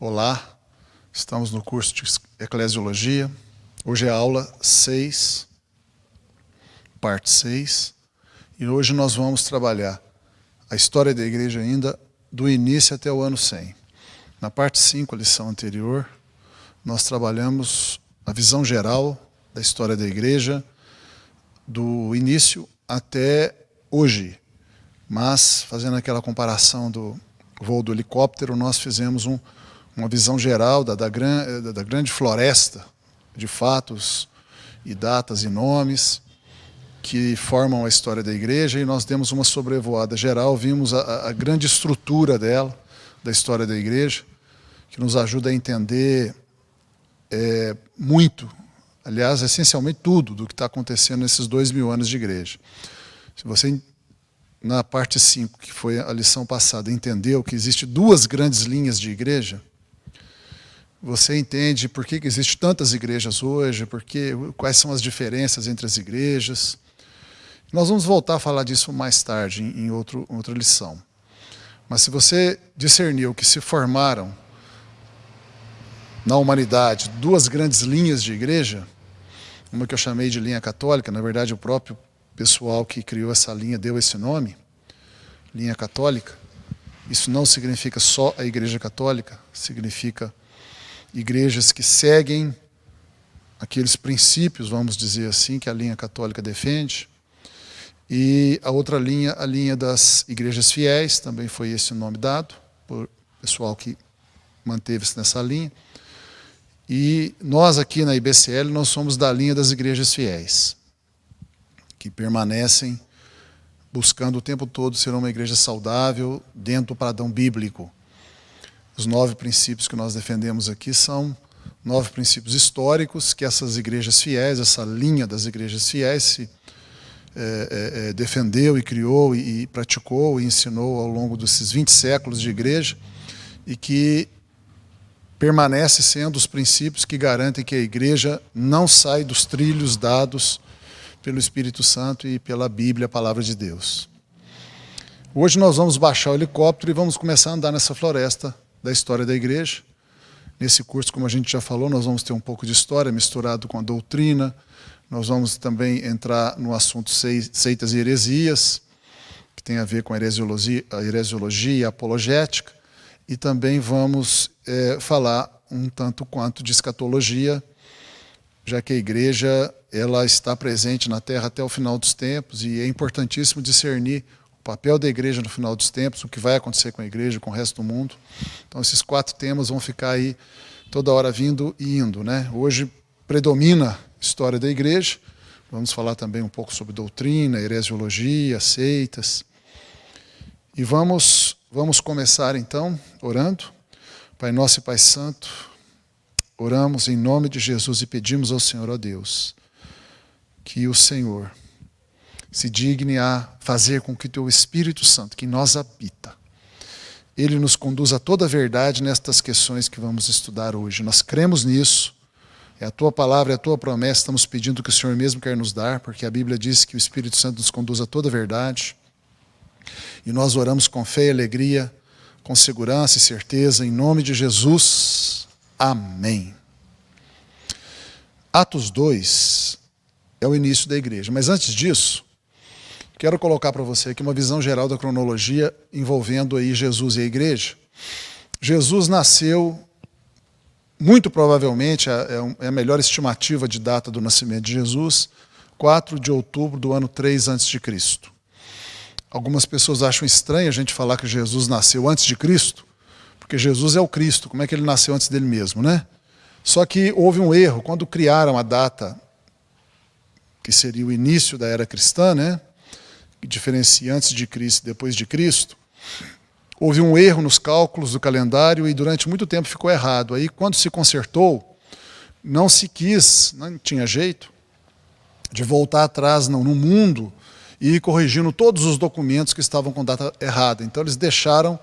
Olá, estamos no curso de Eclesiologia. Hoje é a aula 6, parte 6, e hoje nós vamos trabalhar a história da igreja ainda do início até o ano 100. Na parte 5, a lição anterior, nós trabalhamos a visão geral da história da igreja do início até hoje, mas fazendo aquela comparação do voo do helicóptero, nós fizemos uma visão geral da grande floresta de fatos e datas e nomes que formam a história da igreja, e nós demos uma sobrevoada geral, vimos a grande estrutura dela, da história da igreja, que nos ajuda a entender muito, aliás, essencialmente tudo do que está acontecendo nesses 2000 anos de igreja. Se você, na parte 5, que foi a lição passada, entendeu que existe duas grandes linhas de igreja, você entende por que existem tantas igrejas hoje, quais são as diferenças entre as igrejas. Nós vamos voltar a falar disso mais tarde, em outra lição. Mas se você discerniu que se formaram na humanidade duas grandes linhas de igreja, uma que eu chamei de linha católica, na verdade o próprio pessoal que criou essa linha deu esse nome, linha católica. Isso não significa só a igreja católica, significa igrejas que seguem aqueles princípios, vamos dizer assim, que a linha católica defende. E a outra linha, a linha das igrejas fiéis, também foi esse o nome dado por pessoal que manteve-se nessa linha. E nós aqui na IBCL, nós somos da linha das igrejas fiéis, que permanecem buscando o tempo todo ser uma igreja saudável dentro do padrão bíblico. Os 9 princípios que nós defendemos aqui são 9 princípios históricos que essas igrejas fiéis, essa linha das igrejas fiéis defendeu e criou e praticou e ensinou ao longo desses 20 séculos de igreja, e que permanece sendo os princípios que garantem que a igreja não sai dos trilhos dados pelo Espírito Santo e pela Bíblia, a palavra de Deus. Hoje nós vamos baixar o helicóptero e vamos começar a andar nessa floresta da história da igreja. Nesse curso, como a gente já falou, nós vamos ter um pouco de história misturado com a doutrina. Nós vamos também entrar no assunto seitas e heresias, que tem a ver com a heresiologia e a apologética. E também vamos falar um tanto quanto de escatologia, já que a igreja ela está presente na Terra até o final dos tempos, e é importantíssimo discernir o papel da igreja no final dos tempos, o que vai acontecer com a igreja, com o resto do mundo. Então, esses 4 temas vão ficar aí toda hora vindo e indo, né? Hoje predomina a história da igreja. Vamos falar também um pouco sobre doutrina, heresiologia, seitas. E vamos começar, então, orando. Pai nosso e Pai Santo, oramos em nome de Jesus e pedimos ao Senhor, ó Deus, que o Senhor se digne a fazer com que o Teu Espírito Santo, que em nós habita, Ele nos conduza a toda a verdade nestas questões que vamos estudar hoje. Nós cremos nisso, é a Tua palavra, é a Tua promessa, estamos pedindo que o Senhor mesmo quer nos dar, porque a Bíblia diz que o Espírito Santo nos conduz a toda a verdade, e nós oramos com fé e alegria, com segurança e certeza, em nome de Jesus. Amém. Atos 2 é o início da igreja, mas antes disso, quero colocar para você aqui uma visão geral da cronologia envolvendo aí Jesus e a igreja. Jesus nasceu, muito provavelmente, é a melhor estimativa de data do nascimento de Jesus, 4 de outubro do ano 3 a.C. Algumas pessoas acham estranho a gente falar que Jesus nasceu antes de Cristo, porque Jesus é o Cristo, como é que ele nasceu antes dele mesmo, né? Só que houve um erro, quando criaram a data que seria o início da era cristã, né? Que diferencia antes de Cristo e depois de Cristo, houve um erro nos cálculos do calendário e durante muito tempo ficou errado. Aí, quando se consertou, não se quis, não tinha jeito, de voltar atrás no mundo e ir corrigindo todos os documentos que estavam com data errada. Então, eles deixaram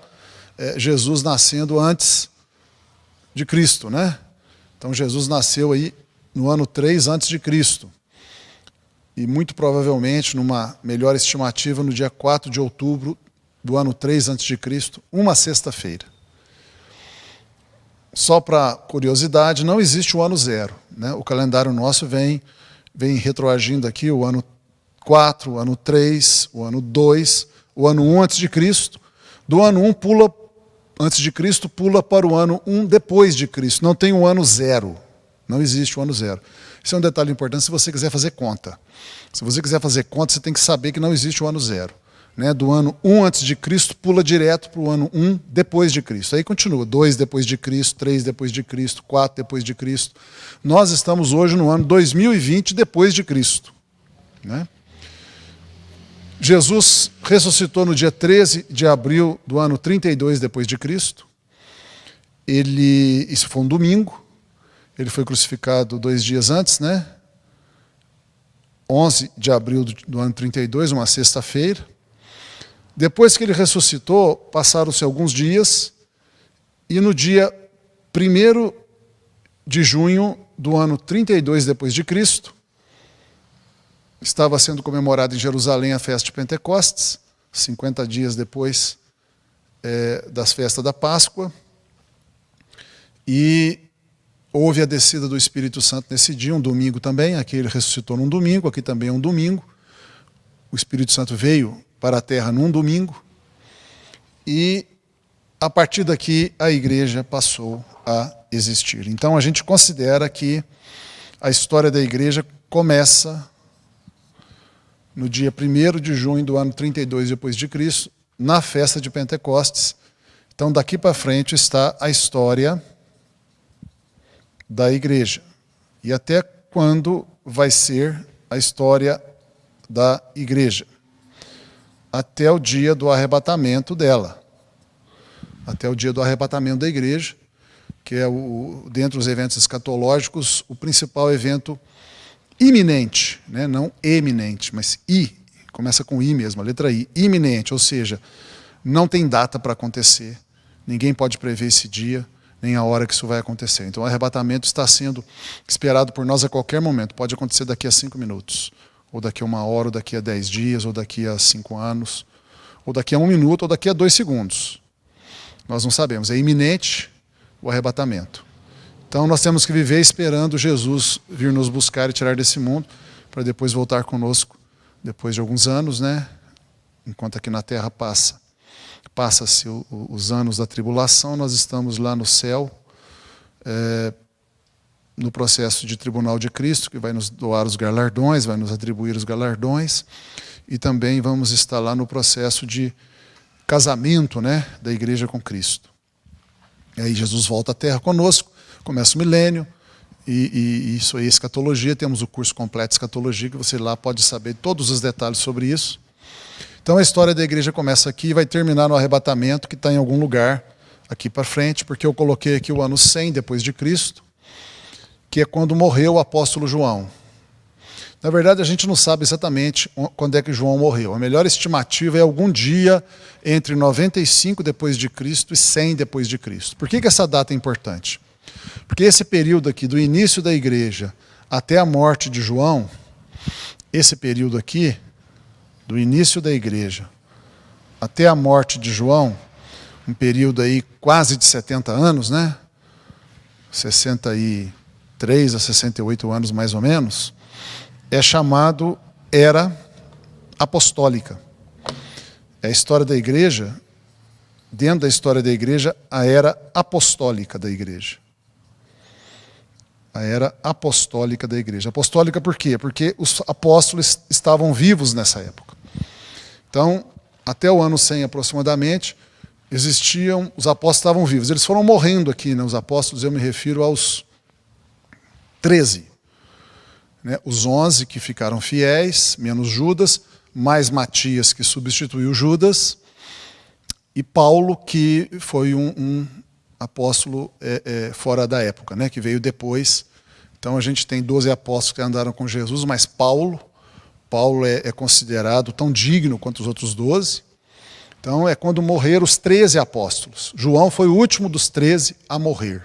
Jesus nascendo antes de Cristo, né? Então, Jesus nasceu aí no ano 3 antes de Cristo. E muito provavelmente, numa melhor estimativa, no dia 4 de outubro do ano 3 a.C., uma sexta-feira. só para curiosidade, não existe o ano zero, né? O calendário nosso vem retroagindo aqui o ano 4, o ano 3, o ano 2, o ano 1 antes de Cristo. Do ano 1 pula antes de Cristo, pula para o ano 1 depois de Cristo. Não tem o ano zero. Não existe o ano zero. Isso é um detalhe importante se você quiser fazer conta. Se você quiser fazer conta, você tem que saber que não existe o ano zero. Né? Do ano 1 antes de Cristo, pula direto para o ano 1 depois de Cristo. Aí continua, 2 depois de Cristo, 3 depois de Cristo, 4 depois de Cristo. Nós estamos hoje no ano 2020 depois de Cristo. Né? Jesus ressuscitou no dia 13 de abril do ano 32 depois de Cristo. Isso foi um domingo. Ele foi crucificado 2 dias antes, né? 11 de abril do ano 32, uma sexta-feira. Depois que ele ressuscitou, passaram-se alguns dias, e no dia 1º de junho do ano 32 depois de Cristo, estava sendo comemorada em Jerusalém a festa de Pentecostes, 50 dias depois das festas da Páscoa, e houve a descida do Espírito Santo nesse dia, um domingo também. Aqui ele ressuscitou num domingo, aqui também é um domingo. O Espírito Santo veio para a terra num domingo, e a partir daqui a igreja passou a existir. Então a gente considera que a história da igreja começa no dia 1º de junho do ano 32 depois de Cristo, na festa de Pentecostes. Então daqui para frente está a história da igreja. E até quando vai ser a história da igreja? Até o dia do arrebatamento dela. Até o dia do arrebatamento da igreja, que é, dentre os eventos escatológicos, o principal evento iminente, né? Não eminente, mas começa com I mesmo, a letra I, iminente, ou seja, não tem data para acontecer, ninguém pode prever esse dia, nem a hora que isso vai acontecer. Então o arrebatamento está sendo esperado por nós a qualquer momento, pode acontecer daqui a 5 minutos, ou daqui a 1 hora, ou daqui a 10 dias, ou daqui a 5 anos, ou daqui a 1 minuto, ou daqui a 2 segundos. Nós não sabemos, é iminente o arrebatamento. Então nós temos que viver esperando Jesus vir nos buscar e tirar desse mundo, para depois voltar conosco, depois de alguns anos, né? Enquanto aqui na terra passa-se os anos da tribulação, nós estamos lá no céu, no processo de tribunal de Cristo, que vai nos doar os galardões, vai nos atribuir os galardões, e também vamos estar lá no processo de casamento, né, da igreja com Cristo. E aí Jesus volta à terra conosco, começa o milênio, e isso aí é escatologia. Temos o curso completo de escatologia, que você lá pode saber todos os detalhes sobre isso. Então a história da igreja começa aqui e vai terminar no arrebatamento, que está em algum lugar aqui para frente, porque eu coloquei aqui o ano 100 depois de Cristo, que é quando morreu o apóstolo João. Na verdade, a gente não sabe exatamente quando é que João morreu. A melhor estimativa é algum dia entre 95 depois de Cristo e 100 depois de Cristo. Por que essa data é importante? Porque esse período aqui, do início da igreja até a morte de João, esse período aqui, do início da igreja até a morte de João, um período aí quase de 70 anos, né? 63 a 68 anos mais ou menos, é chamado Era Apostólica. É a história da igreja, dentro da história da igreja, a Era Apostólica da igreja. A Era Apostólica da igreja. Apostólica por quê? Porque os apóstolos estavam vivos nessa época. Então, até o ano 100 aproximadamente, os apóstolos estavam vivos. Eles foram morrendo aqui, né? Os apóstolos, eu me refiro aos 13. Né, os 11 que ficaram fiéis, menos Judas, mais Matias, que substituiu Judas, e Paulo, que foi um apóstolo fora da época, né, que veio depois. Então a gente tem 12 apóstolos que andaram com Jesus, mas Paulo é considerado tão digno quanto os outros 12. Então é quando morreram os 13 apóstolos. João foi o último dos 13 a morrer.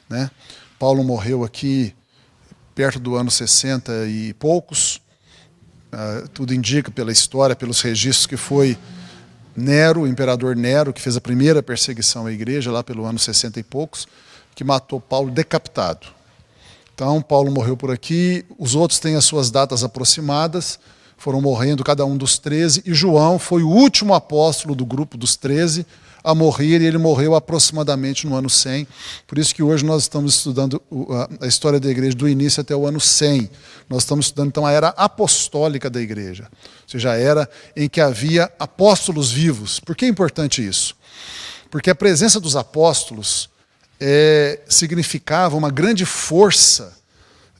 Né? Paulo morreu aqui perto do ano 60 e poucos. Tudo indica pela história, pelos registros, que foi Nero, o imperador Nero, que fez a primeira perseguição à igreja, lá pelo ano 60 e poucos, que matou Paulo decapitado. Então, Paulo morreu por aqui, os outros têm as suas datas aproximadas, foram morrendo cada um dos 13, e João foi o último apóstolo do grupo dos 13 a morrer, e ele morreu aproximadamente no ano 100. Por isso que hoje nós estamos estudando a história da igreja do início até o ano 100. Nós estamos estudando, então, a era apostólica da igreja, ou seja, a era em que havia apóstolos vivos. Por que é importante isso? Porque a presença dos apóstolos significava uma grande força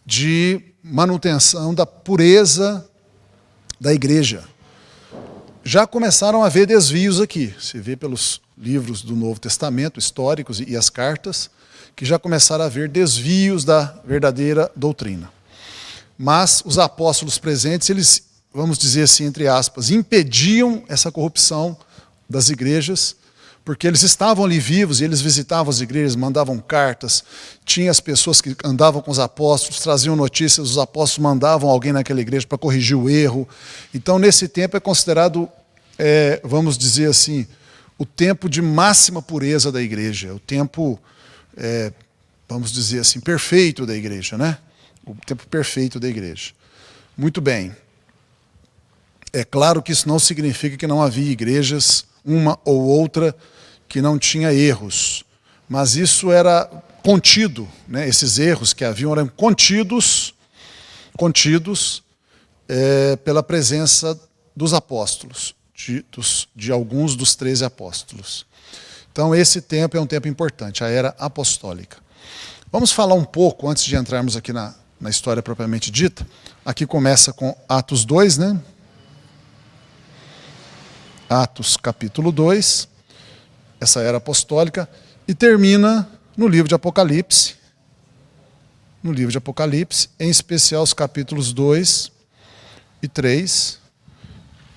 de manutenção da pureza da igreja. Já começaram a haver desvios aqui. Se vê pelos livros do Novo Testamento, históricos e as cartas, que já começaram a haver desvios da verdadeira doutrina. Mas os apóstolos presentes, eles, vamos dizer assim, entre aspas, impediam essa corrupção das igrejas, porque eles estavam ali vivos e eles visitavam as igrejas, mandavam cartas, tinha as pessoas que andavam com os apóstolos, traziam notícias, os apóstolos mandavam alguém naquela igreja para corrigir o erro. Então, nesse tempo é considerado, vamos dizer assim, o tempo de máxima pureza da igreja, o tempo, vamos dizer assim, perfeito da igreja, né? O tempo perfeito da igreja. Muito bem. É claro que isso não significa que não havia igrejas, uma ou outra, que não tinha erros, mas isso era contido, né? Esses erros que haviam eram contidos pela presença dos apóstolos, de alguns dos 13 apóstolos. Então esse tempo é um tempo importante, a era apostólica. Vamos falar um pouco, antes de entrarmos aqui na história propriamente dita. Aqui começa com Atos 2, né? Atos capítulo 2, essa era apostólica, e termina no livro de Apocalipse. No livro de Apocalipse, em especial os capítulos 2 e 3,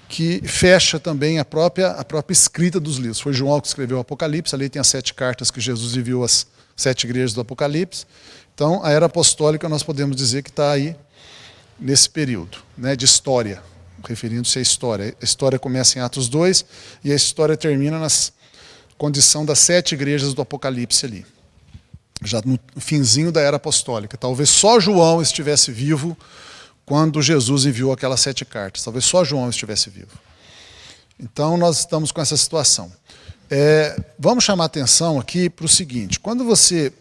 que fecha também a própria escrita dos livros. Foi João que escreveu o Apocalipse, ali tem as 7 cartas que Jesus enviou às 7 igrejas do Apocalipse. Então, a era apostólica nós podemos dizer que está aí nesse período, né, de história, referindo-se à história. A história começa em Atos 2 e a história termina na condição das 7 igrejas do Apocalipse ali, já no finzinho da era apostólica. Talvez só João estivesse vivo quando Jesus enviou aquelas 7 cartas. Talvez só João estivesse vivo. Então nós estamos com essa situação. Vamos chamar atenção aqui para o seguinte: quando você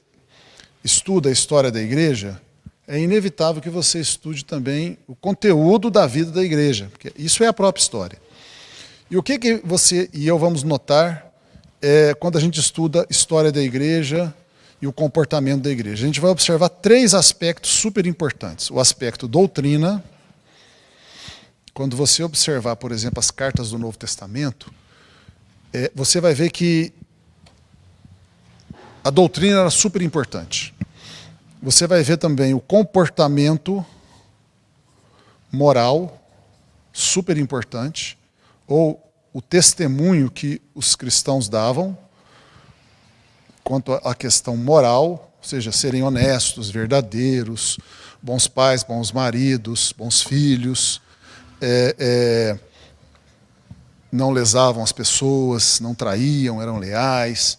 estuda a história da igreja, é inevitável que você estude também o conteúdo da vida da igreja, porque isso é a própria história. E o que você e eu vamos notar quando a gente estuda a história da igreja e o comportamento da igreja? A gente vai observar 3 aspectos super importantes. O aspecto doutrina. Quando você observar, por exemplo, as cartas do Novo Testamento, você vai ver que a doutrina era super importante. Você vai ver também o comportamento moral, super importante, ou o testemunho que os cristãos davam quanto à questão moral, ou seja, serem honestos, verdadeiros, bons pais, bons maridos, bons filhos, não lesavam as pessoas, não traíam, eram leais,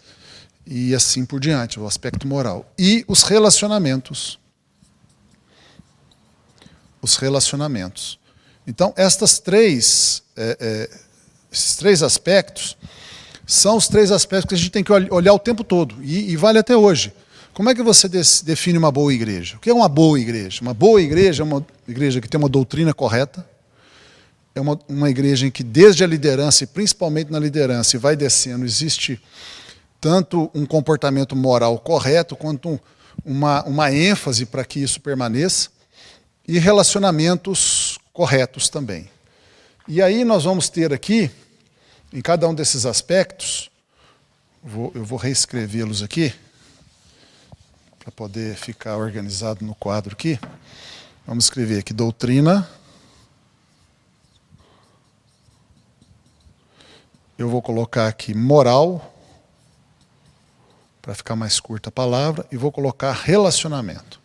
e assim por diante, o aspecto moral. E os relacionamentos. Os relacionamentos. Então, esses 3 aspectos são os 3 aspectos que a gente tem que olhar o tempo todo, e vale até hoje. Como é que você define uma boa igreja? O que é uma boa igreja? Uma boa igreja é uma igreja que tem uma doutrina correta, é uma igreja em que desde a liderança, e principalmente na liderança, e vai descendo, existe tanto um comportamento moral correto, quanto uma ênfase para que isso permaneça, e relacionamentos corretos também. E aí nós vamos ter aqui, em cada um desses aspectos, eu vou reescrevê-los aqui, para poder ficar organizado no quadro aqui. Vamos escrever aqui doutrina. Eu vou colocar aqui moral, para ficar mais curta a palavra, e vou colocar relacionamento.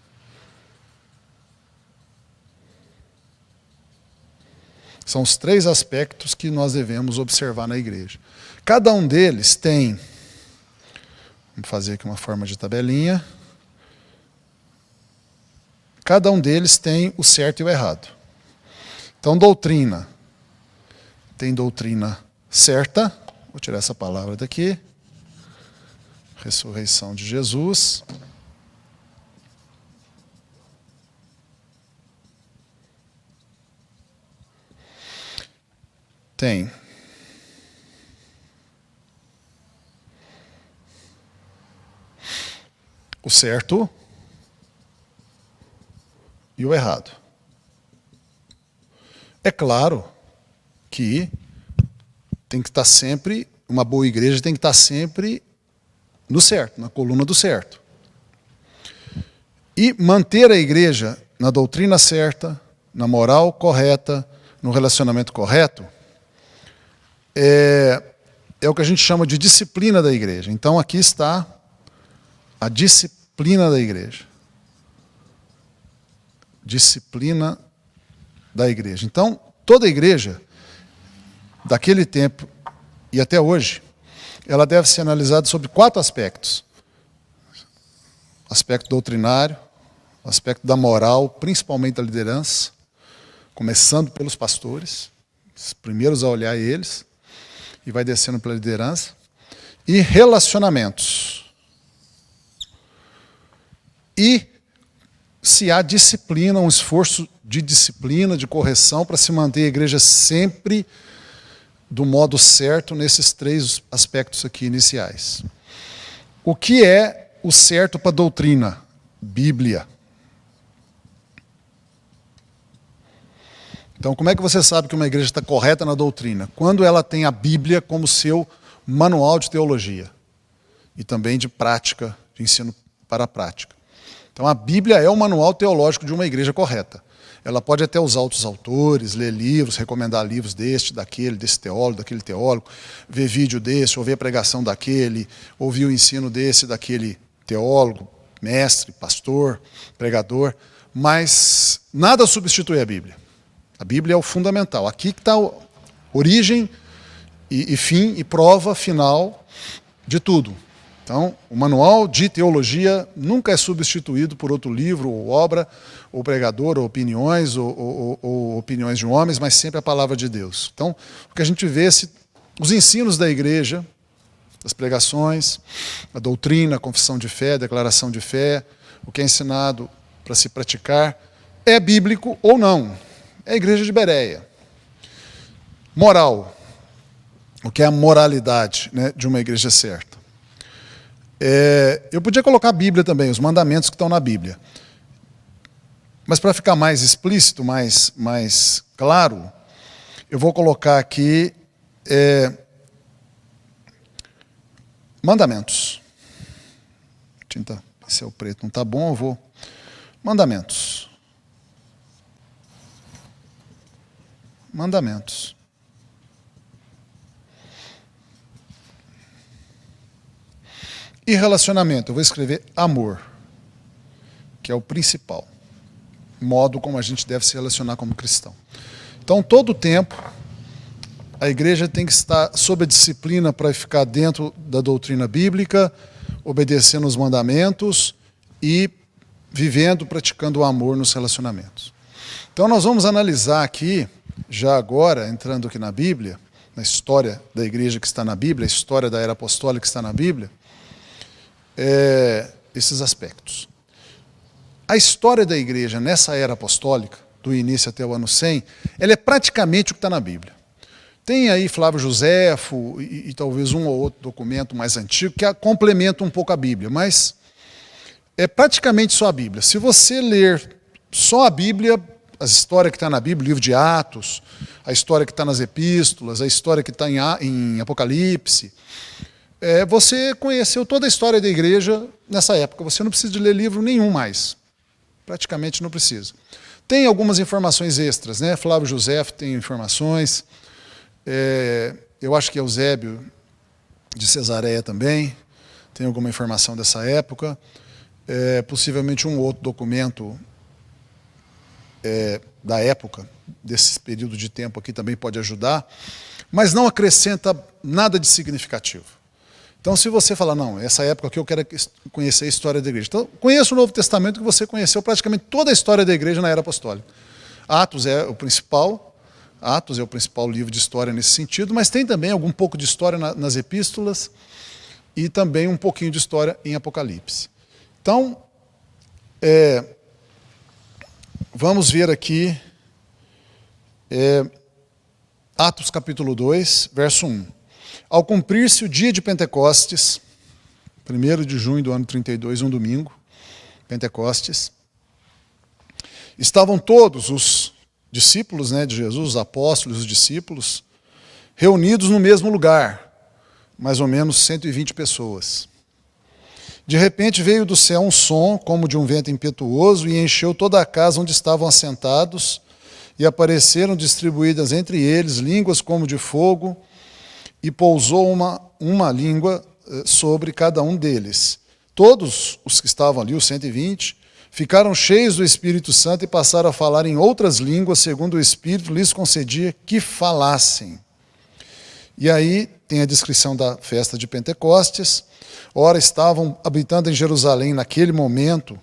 São os 3 aspectos que nós devemos observar na igreja. Cada um deles tem, Vamos fazer aqui uma forma de tabelinha. Cada um deles tem o certo e o errado. Então, doutrina. Tem doutrina certa. Vou tirar essa palavra daqui. Ressurreição de Jesus. Tem o certo e o errado. É claro que tem que estar sempre, uma boa igreja tem que estar sempre no certo, na coluna do certo. E manter a igreja na doutrina certa, na moral correta, no relacionamento correto, é o que a gente chama de disciplina da igreja. Então aqui está a disciplina da igreja. Disciplina da igreja. Então, toda igreja, daquele tempo e até hoje, ela deve ser analisada sobre 4 aspectos. Aspecto doutrinário, aspecto da moral, principalmente da liderança, começando pelos pastores, os primeiros a olhar eles, e vai descendo pela liderança, e relacionamentos. E se há disciplina, um esforço de disciplina, de correção, para se manter a igreja sempre do modo certo nesses 3 aspectos aqui iniciais. O que é o certo para a doutrina? Bíblia. Então, como é que você sabe que uma igreja está correta na doutrina? Quando ela tem a Bíblia como seu manual de teologia e também de prática, de ensino para a prática. Então, a Bíblia é o manual teológico de uma igreja correta. Ela pode até usar outros autores, ler livros, recomendar livros desse teólogo, daquele teólogo, ver vídeo desse, ouvir a pregação daquele, ouvir o ensino desse, daquele teólogo, mestre, pastor, pregador, mas nada substitui a Bíblia. A Bíblia é o fundamental. Aqui que está a origem e fim e prova final de tudo. Então, o manual de teologia nunca é substituído por outro livro, ou obra, ou pregador, ou opiniões, ou opiniões de homens, mas sempre a palavra de Deus. Então, o que a gente vê, os ensinos da igreja, as pregações, a doutrina, a confissão de fé, a declaração de fé, o que é ensinado para se praticar, é bíblico ou não. É a igreja de Bereia. Moral. O que é a moralidade, né, de uma igreja certa? Eu podia colocar a Bíblia também, os mandamentos que estão na Bíblia. Mas para ficar mais explícito, mais claro, eu vou colocar aqui mandamentos. Tinta, pincel preto não está bom, eu vou. Mandamentos. Mandamentos. E relacionamento, eu vou escrever amor, que é o principal modo como a gente deve se relacionar como cristão. Então, todo o tempo, a igreja tem que estar sob a disciplina para ficar dentro da doutrina bíblica, obedecendo os mandamentos e vivendo, praticando o amor nos relacionamentos. Então, nós vamos analisar aqui, já agora, entrando aqui na Bíblia, na história da igreja que está na Bíblia, a história da era apostólica que está na Bíblia, esses aspectos. A história da igreja nessa era apostólica, do início até o ano 100, ela é praticamente o que está na Bíblia. Tem aí Flávio Joséfo e talvez um ou outro documento mais antigo que complementa um pouco a Bíblia, mas é praticamente só a Bíblia. Se você ler só a Bíblia, a história que está na Bíblia, o livro de Atos, a história que está nas epístolas, a história que está em Apocalipse, você conheceu toda a história da igreja nessa época. Você não precisa de ler livro nenhum mais. Praticamente não precisa. Tem algumas informações extras, né? Flávio Joséfo tem informações. Eu acho que Eusébio de Cesareia também tem alguma informação dessa época. Possivelmente um outro documento da época, desse período de tempo aqui também pode ajudar, mas não acrescenta nada de significativo. Então, se você falar, não, essa época aqui eu quero conhecer a história da igreja. Então, conheça o Novo Testamento, que você conheceu praticamente toda a história da igreja na era apostólica. Atos é o principal livro de história nesse sentido, mas tem também algum pouco de história nas epístolas e também um pouquinho de história em Apocalipse. Então, vamos ver aqui Atos capítulo 2, verso 1. Ao cumprir-se o dia de Pentecostes, 1º de junho do ano 32, um domingo, Pentecostes, estavam todos os discípulos, de Jesus, os apóstolos, os discípulos, reunidos no mesmo lugar, mais ou menos 120 pessoas. De repente veio do céu um som, como de um vento impetuoso, e encheu toda a casa onde estavam assentados, e apareceram distribuídas entre eles línguas como de fogo, e pousou uma língua sobre cada um deles. Todos os que estavam ali, os 120, ficaram cheios do Espírito Santo e passaram a falar em outras línguas, segundo o Espírito lhes concedia que falassem. E aí tem a descrição da festa de Pentecostes. Ora, estavam habitando em Jerusalém naquele momento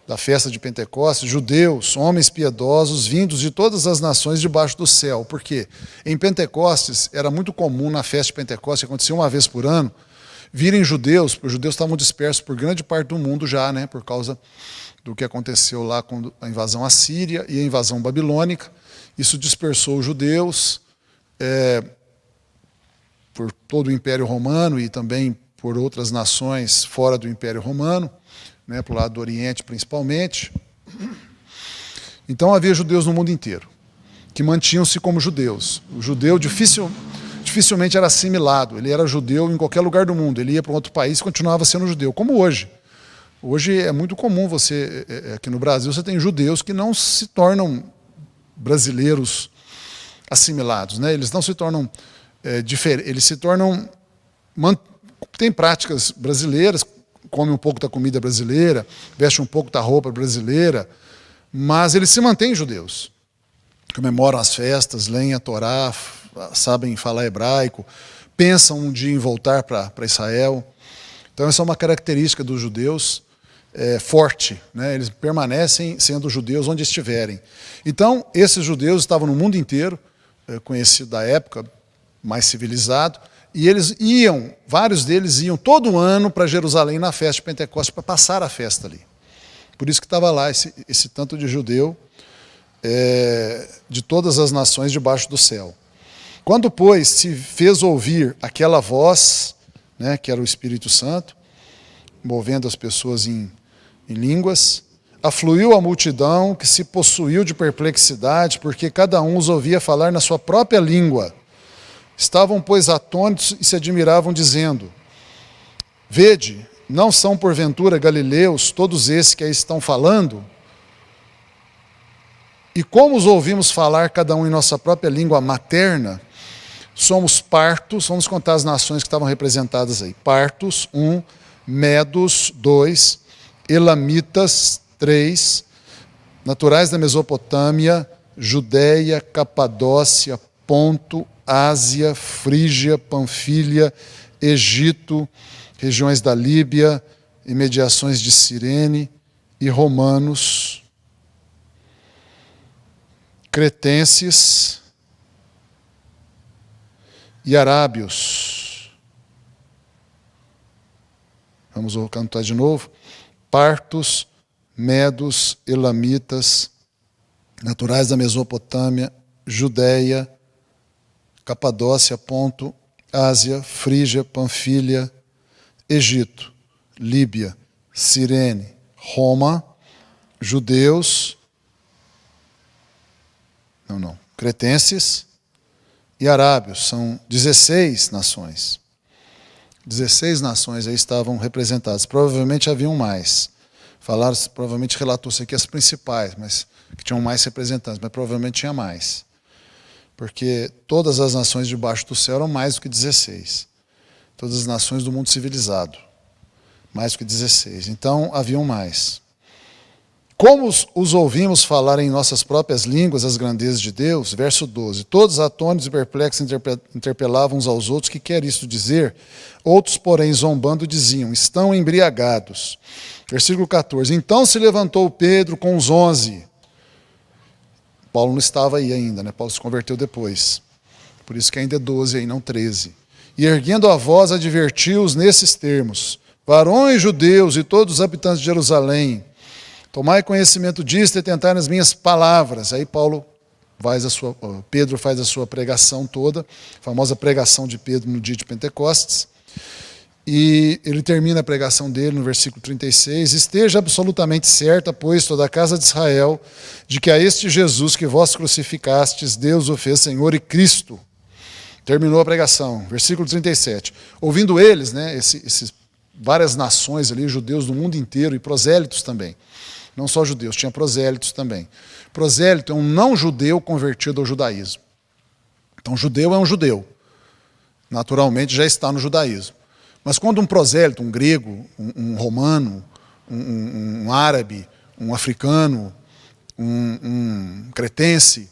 da festa de Pentecostes, judeus, homens piedosos, vindos de todas as nações debaixo do céu. Porque em Pentecostes era muito comum, na festa de Pentecostes, que acontecia uma vez por ano, virem judeus, porque os judeus estavam dispersos por grande parte do mundo já, por causa do que aconteceu lá com a invasão assíria e a invasão babilônica. Isso dispersou os judeus por todo o Império Romano e também por outras nações fora do Império Romano, para o lado do Oriente principalmente. Então havia judeus no mundo inteiro, que mantinham-se como judeus. O judeu dificilmente era assimilado, ele era judeu em qualquer lugar do mundo, ele ia para um outro país e continuava sendo judeu, como hoje. Hoje é muito comum aqui no Brasil, você tem judeus que não se tornam brasileiros assimilados, eles não se tornam diferentes, eles se tornam, têm práticas brasileiras, come um pouco da comida brasileira, veste um pouco da roupa brasileira, mas eles se mantêm judeus. Comemoram as festas, leem a Torá, sabem falar hebraico, pensam um dia em voltar para Israel. Então essa é uma característica dos judeus forte, eles permanecem sendo judeus onde estiverem. Então esses judeus estavam no mundo inteiro, conhecido da época, mais civilizado, e vários deles iam todo ano para Jerusalém na festa de Pentecostes para passar a festa ali. Por isso que estava lá esse tanto de judeu de todas as nações debaixo do céu. Quando, pois, se fez ouvir aquela voz, que era o Espírito Santo, movendo as pessoas em línguas, afluiu a multidão que se possuiu de perplexidade, porque cada um os ouvia falar na sua própria língua. Estavam, pois, atônitos e se admiravam, dizendo: Vede, não são porventura galileus todos esses que aí estão falando? E como os ouvimos falar cada um em nossa própria língua materna, somos partos, vamos contar as nações que estavam representadas aí. Partos, 1, Medos, 2, Elamitas, 3, naturais da Mesopotâmia, Judéia, Capadócia, Ponto, Ásia, Frígia, Panfilha, Egito, regiões da Líbia, imediações de Cirene e romanos, cretenses e arábios. Vamos cantar de novo. Partos, medos, elamitas, naturais da Mesopotâmia, Judéia, Capadócia, Ponto, Ásia, Frígia, Panfilha, Egito, Líbia, Cirene, Roma, judeus, cretenses e arábios. São 16 nações. 16 nações aí estavam representadas. Provavelmente haviam mais. Provavelmente relatou-se aqui as principais, mas que tinham mais representantes, mas provavelmente tinha mais. Porque todas as nações debaixo do céu eram mais do que 16. Todas as nações do mundo civilizado. Mais do que 16. Então, haviam mais. Como os ouvimos falar em nossas próprias línguas as grandezas de Deus? Verso 12. Todos atônitos e perplexos interpelavam uns aos outros, que quer isto dizer? Outros, porém, zombando, diziam, estão embriagados. Versículo 14. Então se levantou Pedro com os 11. Paulo não estava aí ainda, né? Paulo se converteu depois. Por isso que ainda é 12 aí, não 13. E erguendo a voz, advertiu-os nesses termos: varões judeus e todos os habitantes de Jerusalém, tomai conhecimento disto e tentai nas minhas palavras. Aí Pedro faz a sua pregação toda, a famosa pregação de Pedro no dia de Pentecostes. E ele termina a pregação dele no versículo 36. Esteja absolutamente certa, pois, toda a casa de Israel, de que a este Jesus que vós crucificastes, Deus o fez Senhor e Cristo. Terminou a pregação. Versículo 37. Ouvindo eles, né, esses várias nações ali, judeus do mundo inteiro e prosélitos também. Não só judeus, tinha prosélitos também. Prosélito é um não-judeu convertido ao judaísmo. Então, judeu é um judeu. Naturalmente, já está no judaísmo. Mas quando um prosélito, um grego, um romano, um árabe, um africano, um cretense,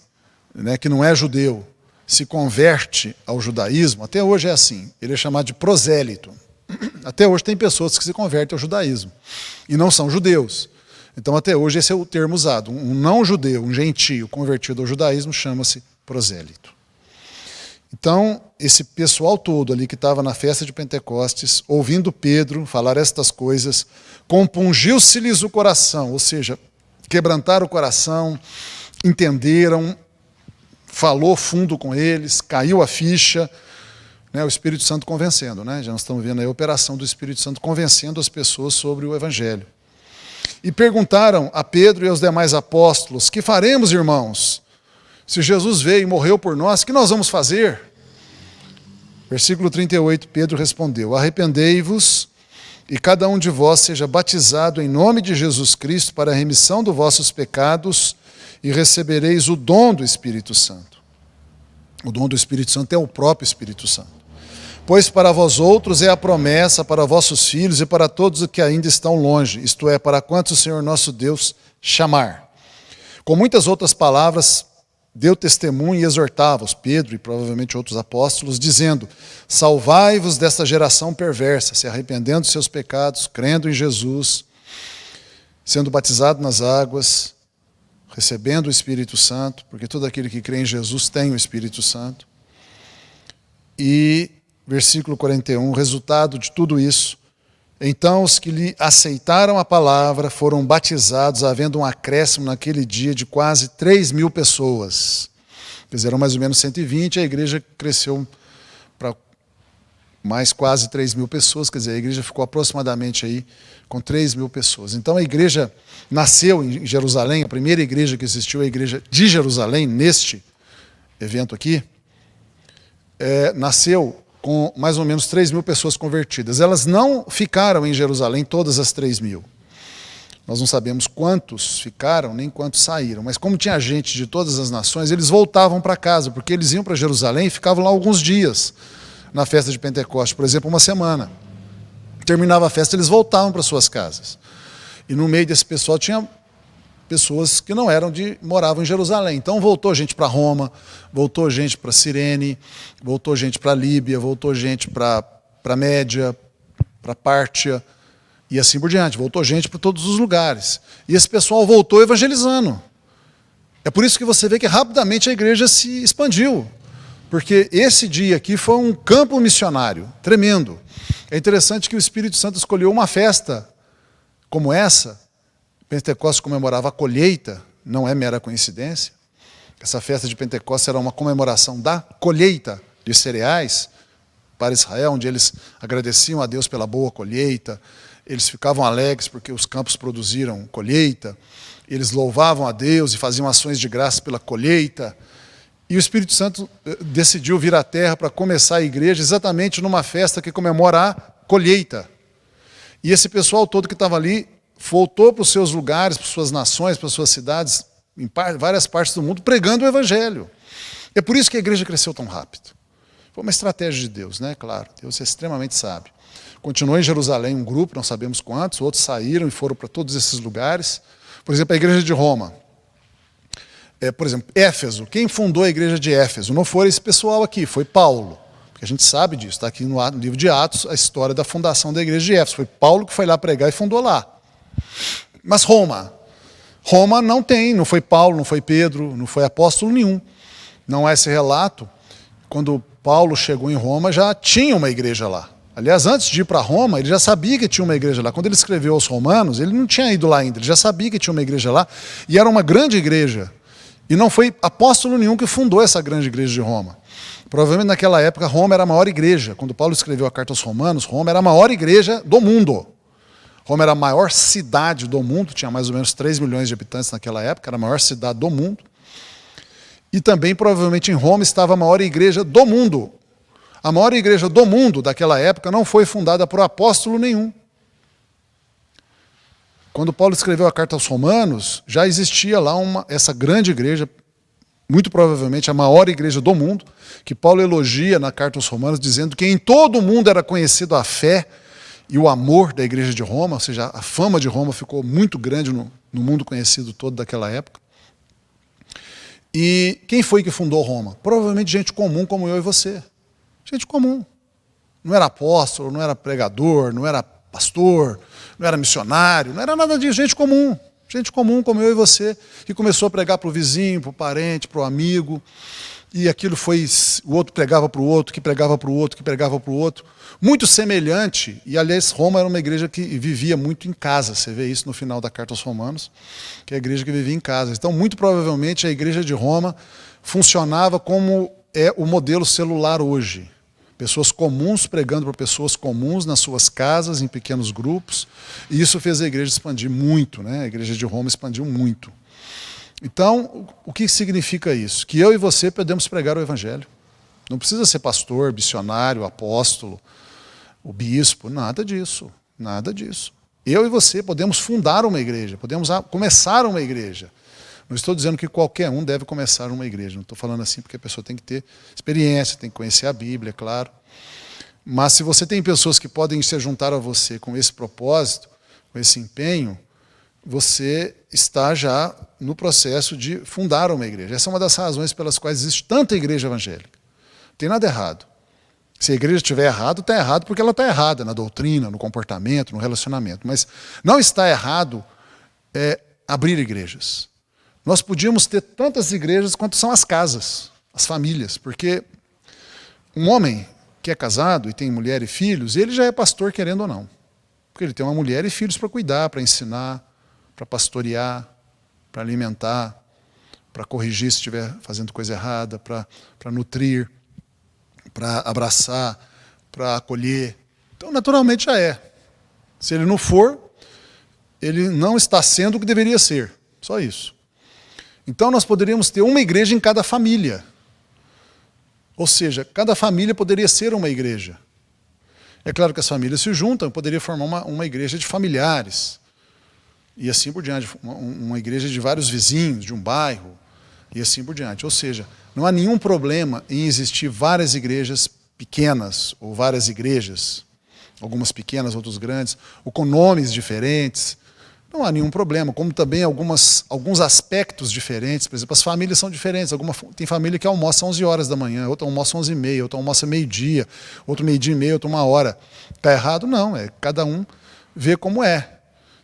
né, que não é judeu, se converte ao judaísmo, até hoje é assim, ele é chamado de prosélito. Até hoje tem pessoas que se convertem ao judaísmo e não são judeus. Então, até hoje, esse é o termo usado. Um não-judeu, um gentio convertido ao judaísmo, chama-se prosélito. Então, esse pessoal todo ali que estava na festa de Pentecostes, ouvindo Pedro falar estas coisas, compungiu-se-lhes o coração, ou seja, quebrantaram o coração, entenderam, falou fundo com eles, caiu a ficha, né, o Espírito Santo convencendo. Né? Já nós estamos vendo aí a operação do Espírito Santo convencendo as pessoas sobre o Evangelho. E perguntaram a Pedro e aos demais apóstolos: que faremos, irmãos? Se Jesus veio e morreu por nós, o que nós vamos fazer? Versículo 38, Pedro respondeu: arrependei-vos e cada um de vós seja batizado em nome de Jesus Cristo para a remissão dos vossos pecados e recebereis o dom do Espírito Santo. O dom do Espírito Santo é o próprio Espírito Santo. Pois para vós outros é a promessa, para vossos filhos e para todos os que ainda estão longe, isto é, para quantos o Senhor nosso Deus chamar. Com muitas outras palavras, deu testemunho e exortava-os, Pedro e provavelmente outros apóstolos, dizendo: salvai-vos desta geração perversa, se arrependendo dos seus pecados, crendo em Jesus, sendo batizado nas águas, recebendo o Espírito Santo, porque todo aquele que crê em Jesus tem o Espírito Santo. E versículo 41, resultado de tudo isso: então os que lhe aceitaram a palavra foram batizados, havendo um acréscimo naquele dia de quase 3.000 pessoas. Quer dizer, eram mais ou menos 120, a igreja cresceu para mais quase 3.000 pessoas, quer dizer, a igreja ficou aproximadamente aí com 3.000 pessoas. Então a igreja nasceu em Jerusalém, a primeira igreja que existiu, a igreja de Jerusalém, neste evento aqui, nasceu com mais ou menos 3.000 pessoas convertidas. Elas não ficaram em Jerusalém, todas as 3.000. Nós não sabemos quantos ficaram, nem quantos saíram. Mas como tinha gente de todas as nações, eles voltavam para casa, porque eles iam para Jerusalém e ficavam lá alguns dias, na festa de Pentecostes, por exemplo, uma semana. Terminava a festa, eles voltavam para suas casas. E no meio desse pessoal tinha pessoas que não moravam em Jerusalém. Então voltou gente para Roma, voltou gente para Cirene, voltou gente para Líbia, voltou gente para Média, para Pártia, e assim por diante. Voltou gente para todos os lugares. E esse pessoal voltou evangelizando. É por isso que você vê que rapidamente a igreja se expandiu. Porque esse dia aqui foi um campo missionário tremendo. É interessante que o Espírito Santo escolheu uma festa como essa. Pentecostes comemorava a colheita, não é mera coincidência. Essa festa de Pentecostes era uma comemoração da colheita de cereais para Israel, onde eles agradeciam a Deus pela boa colheita, eles ficavam alegres porque os campos produziram colheita, eles louvavam a Deus e faziam ações de graça pela colheita. E o Espírito Santo decidiu vir à terra para começar a igreja exatamente numa festa que comemora a colheita. E esse pessoal todo que estava ali voltou para os seus lugares, para as suas nações, para as suas cidades, em várias partes do mundo, pregando o Evangelho. É por isso que a igreja cresceu tão rápido. Foi uma estratégia de Deus, né? Claro, Deus é extremamente sábio. Continuou em Jerusalém um grupo, não sabemos quantos, outros saíram e foram para todos esses lugares, Por exemplo, a igreja de Roma. Por exemplo, Éfeso. Quem fundou a igreja de Éfeso? Não foi esse pessoal aqui, foi Paulo. Porque a gente sabe disso, está aqui no livro de Atos, a história da fundação da igreja de Éfeso. Foi Paulo que foi lá pregar e fundou lá. Mas Roma não foi Paulo, não foi Pedro, não foi apóstolo nenhum. Não há esse relato. Quando Paulo chegou em Roma, já tinha uma igreja lá. Aliás, antes de ir para Roma, ele já sabia que tinha uma igreja lá. Quando ele escreveu aos Romanos, ele não tinha ido lá ainda, ele já sabia que tinha uma igreja lá, e era uma grande igreja. E não foi apóstolo nenhum que fundou essa grande igreja de Roma. Provavelmente naquela época Roma era a maior igreja. Quando Paulo escreveu a carta aos Romanos, Roma era a maior igreja do mundo. Roma era a maior cidade do mundo, tinha mais ou menos 3 milhões de habitantes naquela época, era a maior cidade do mundo. E também, provavelmente, em Roma estava a maior igreja do mundo. A maior igreja do mundo daquela época não foi fundada por apóstolo nenhum. Quando Paulo escreveu a carta aos Romanos, já existia lá essa grande igreja, muito provavelmente a maior igreja do mundo, que Paulo elogia na carta aos Romanos, dizendo que em todo o mundo era conhecido a fé e o amor da igreja de Roma, ou seja, a fama de Roma ficou muito grande no mundo conhecido todo daquela época. E quem foi que fundou Roma? Provavelmente gente comum como eu e você. Gente comum. Não era apóstolo, não era pregador, não era pastor, não era missionário, não era nada disso, gente comum. Gente comum como eu e você, que começou a pregar para o vizinho, para o parente, para o amigo, e aquilo foi, o outro pregava para o outro, que pregava para o outro, que pregava para o outro. Muito semelhante, e aliás, Roma era uma igreja que vivia muito em casa, você vê isso no final da carta aos Romanos, que é a igreja que vivia em casa. Então, muito provavelmente, a igreja de Roma funcionava como é o modelo celular hoje. Pessoas comuns pregando para pessoas comuns nas suas casas, em pequenos grupos, e isso fez a igreja expandir muito, né? A igreja de Roma expandiu muito. Então, o que significa isso? Que eu e você podemos pregar o evangelho. Não precisa ser pastor, missionário, apóstolo, o bispo, nada disso, nada disso. Eu e você podemos fundar uma igreja, podemos começar uma igreja. Não estou dizendo que qualquer um deve começar uma igreja, não estou falando assim porque a pessoa tem que ter experiência, tem que conhecer a Bíblia, é claro. Mas se você tem pessoas que podem se juntar a você com esse propósito, com esse empenho, você está já no processo de fundar uma igreja. Essa é uma das razões pelas quais existe tanta igreja evangélica. Não tem nada errado. Se a igreja estiver errado, está errado porque ela está errada na doutrina, no comportamento, no relacionamento. Mas não está errado abrir igrejas. Nós podíamos ter tantas igrejas quanto são as casas, as famílias, porque um homem que é casado e tem mulher e filhos, ele já é pastor querendo ou não. Porque ele tem uma mulher e filhos para cuidar, para ensinar, para pastorear, para alimentar, para corrigir se estiver fazendo coisa errada, para nutrir, para abraçar, para acolher. Então, naturalmente, já é. Se ele não for, ele não está sendo o que deveria ser. Só isso. Então, nós poderíamos ter uma igreja em cada família. Ou seja, cada família poderia ser uma igreja. É claro que as famílias se juntam, poderia formar uma igreja de familiares. E assim por diante, uma igreja de vários vizinhos, de um bairro, e assim por diante. Ou seja, não há nenhum problema em existir várias igrejas pequenas, ou várias igrejas, algumas pequenas, outras grandes, ou com nomes diferentes. Não há nenhum problema, como também alguns aspectos diferentes. Por exemplo, as famílias são diferentes. Tem família que almoça às 11 horas da manhã, outra almoça às 11h30, outra almoça meio-dia, outro meio-dia e meio, outra 1h. Está errado? Não, cada um vê como é.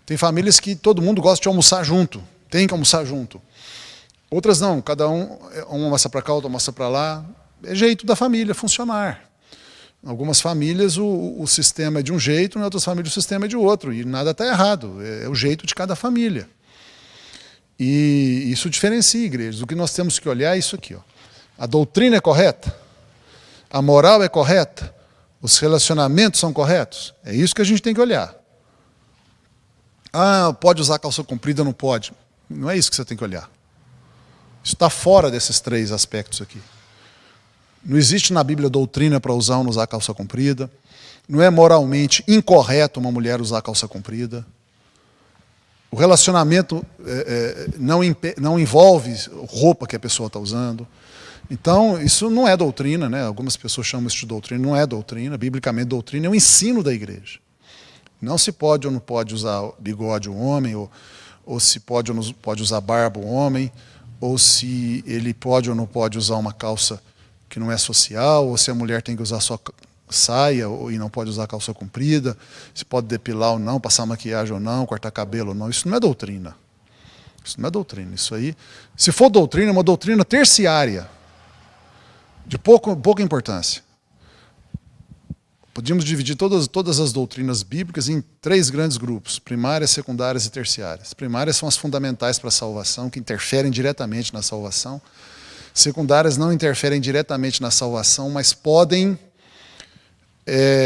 Tem famílias que todo mundo gosta de almoçar junto, tem que almoçar junto. Outras não, cada um almoça para cá, outro almoça para lá. É jeito da família funcionar. Em algumas famílias o sistema é de um jeito, em outras famílias o sistema é de outro, e nada está errado, é o jeito de cada família. E isso diferencia igrejas. O que nós temos que olhar é isso aqui. Ó. A doutrina é correta? A moral é correta? Os relacionamentos são corretos? É isso que a gente tem que olhar. Ah, pode usar calça comprida, não pode. Não é isso que você tem que olhar. Isso está fora desses 3 aspectos aqui. Não existe na Bíblia doutrina para usar ou não usar calça comprida. Não é moralmente incorreto uma mulher usar calça comprida. O relacionamento não envolve roupa que a pessoa está usando. Então, isso não é doutrina, né? Algumas pessoas chamam isso de doutrina. Não é doutrina. Biblicamente, doutrina é o ensino da igreja. Não se pode ou não pode usar bigode o homem, ou ou se pode ou não pode usar barba o homem, ou se ele pode ou não pode usar uma calça que não é social, ou se a mulher tem que usar só saia e não pode usar calça comprida, se pode depilar ou não, passar maquiagem ou não, cortar cabelo ou não. Isso não é doutrina. Isso não é doutrina. Isso aí, se for doutrina, é uma doutrina terciária, de pouca importância. Podíamos dividir todas as doutrinas bíblicas em 3 grandes grupos: primárias, secundárias e terciárias. Primárias são as fundamentais para a salvação, que interferem diretamente na salvação. Secundárias não interferem diretamente na salvação, mas podem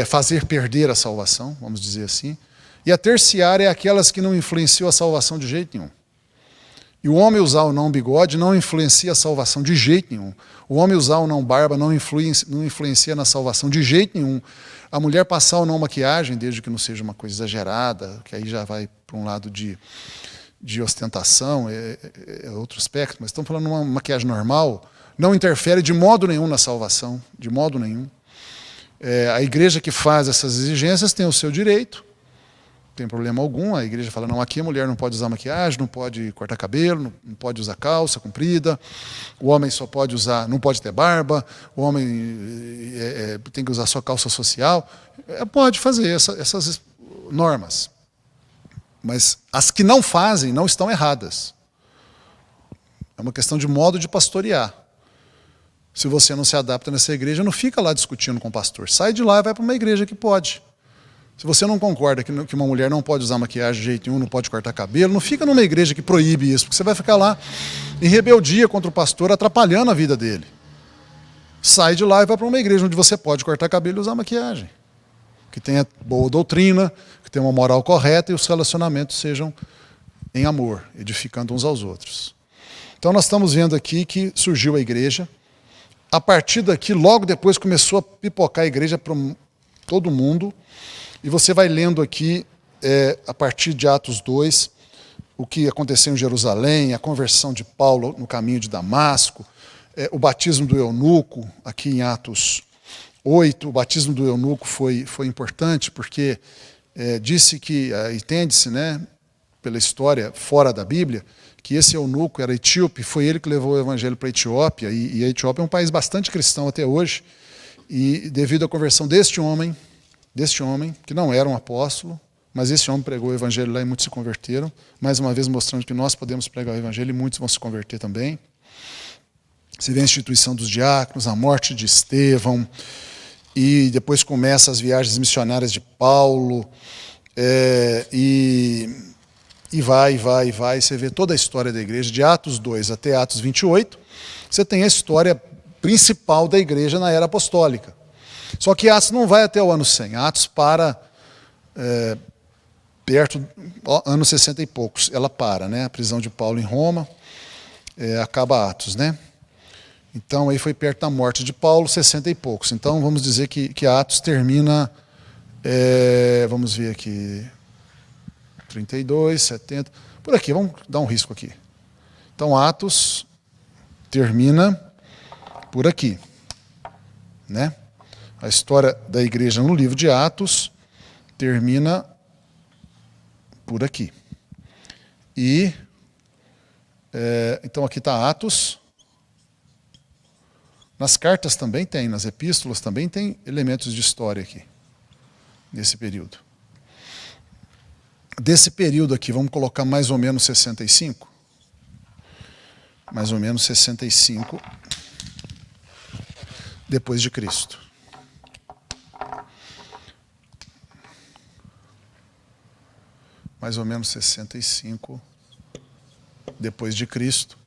fazer perder a salvação, vamos dizer assim. E a terciária é aquelas que não influenciam a salvação de jeito nenhum. E o homem usar ou não bigode não influencia a salvação de jeito nenhum. O homem usar ou não barba não influencia na salvação de jeito nenhum. A mulher passar ou não maquiagem, desde que não seja uma coisa exagerada, que aí já vai para um lado de ostentação, é outro aspecto, mas estamos falando de uma maquiagem normal, não interfere de modo nenhum na salvação, de modo nenhum. A igreja que faz essas exigências tem o seu direito, não tem problema algum. A igreja fala, não, aqui a mulher não pode usar maquiagem, não pode cortar cabelo, não pode usar calça comprida, o homem só pode usar, não pode ter barba, o homem tem que usar só calça social. Pode fazer essas normas. Mas as que não fazem não estão erradas. É uma questão de modo de pastorear. Se você não se adapta nessa igreja, não fica lá discutindo com o pastor. Sai de lá e vai para uma igreja que pode. Se você não concorda que uma mulher não pode usar maquiagem de jeito nenhum, não pode cortar cabelo, não fica numa igreja que proíbe isso, porque você vai ficar lá em rebeldia contra o pastor, atrapalhando a vida dele. Sai de lá e vai para uma igreja onde você pode cortar cabelo e usar maquiagem. Que tenha boa doutrina, que tenha uma moral correta e os relacionamentos sejam em amor, edificando uns aos outros. Então nós estamos vendo aqui que surgiu a igreja. A partir daqui, logo depois, começou a pipocar a igreja para todo mundo. E você vai lendo aqui, a partir de Atos 2, o que aconteceu em Jerusalém, a conversão de Paulo no caminho de Damasco, o batismo do eunuco, aqui em Atos 8. O batismo do eunuco foi importante, porque disse que, entende-se, né, pela história fora da Bíblia, que esse eunuco era etíope, foi ele que levou o evangelho para a Etiópia, e a Etiópia é um país bastante cristão até hoje, e devido à conversão deste homem, que não era um apóstolo, mas esse homem pregou o evangelho lá e muitos se converteram, mais uma vez mostrando que nós podemos pregar o evangelho e muitos vão se converter também. Você vê a instituição dos diáconos, a morte de Estevão, e depois começa as viagens missionárias de Paulo, e vai. Você vê toda a história da igreja, de Atos 2 até Atos 28, você tem a história principal da igreja na era apostólica. Só que Atos não vai até o ano 100, Atos para perto, ano 60 e poucos, ela para, né? A prisão de Paulo em Roma, acaba Atos, né? Então aí foi perto da morte de Paulo, 60 e poucos. Então vamos dizer que Atos termina, vamos ver aqui, 32, 70, por aqui, vamos dar um risco aqui. Então Atos termina por aqui, né? A história da igreja no livro de Atos termina por aqui. E, então aqui está Atos. Nas cartas também tem, nas epístolas também tem elementos de história aqui, nesse período. Desse período aqui, vamos colocar mais ou menos 65. Mais ou menos 65 depois de Cristo. Mais ou menos 65 depois de Cristo.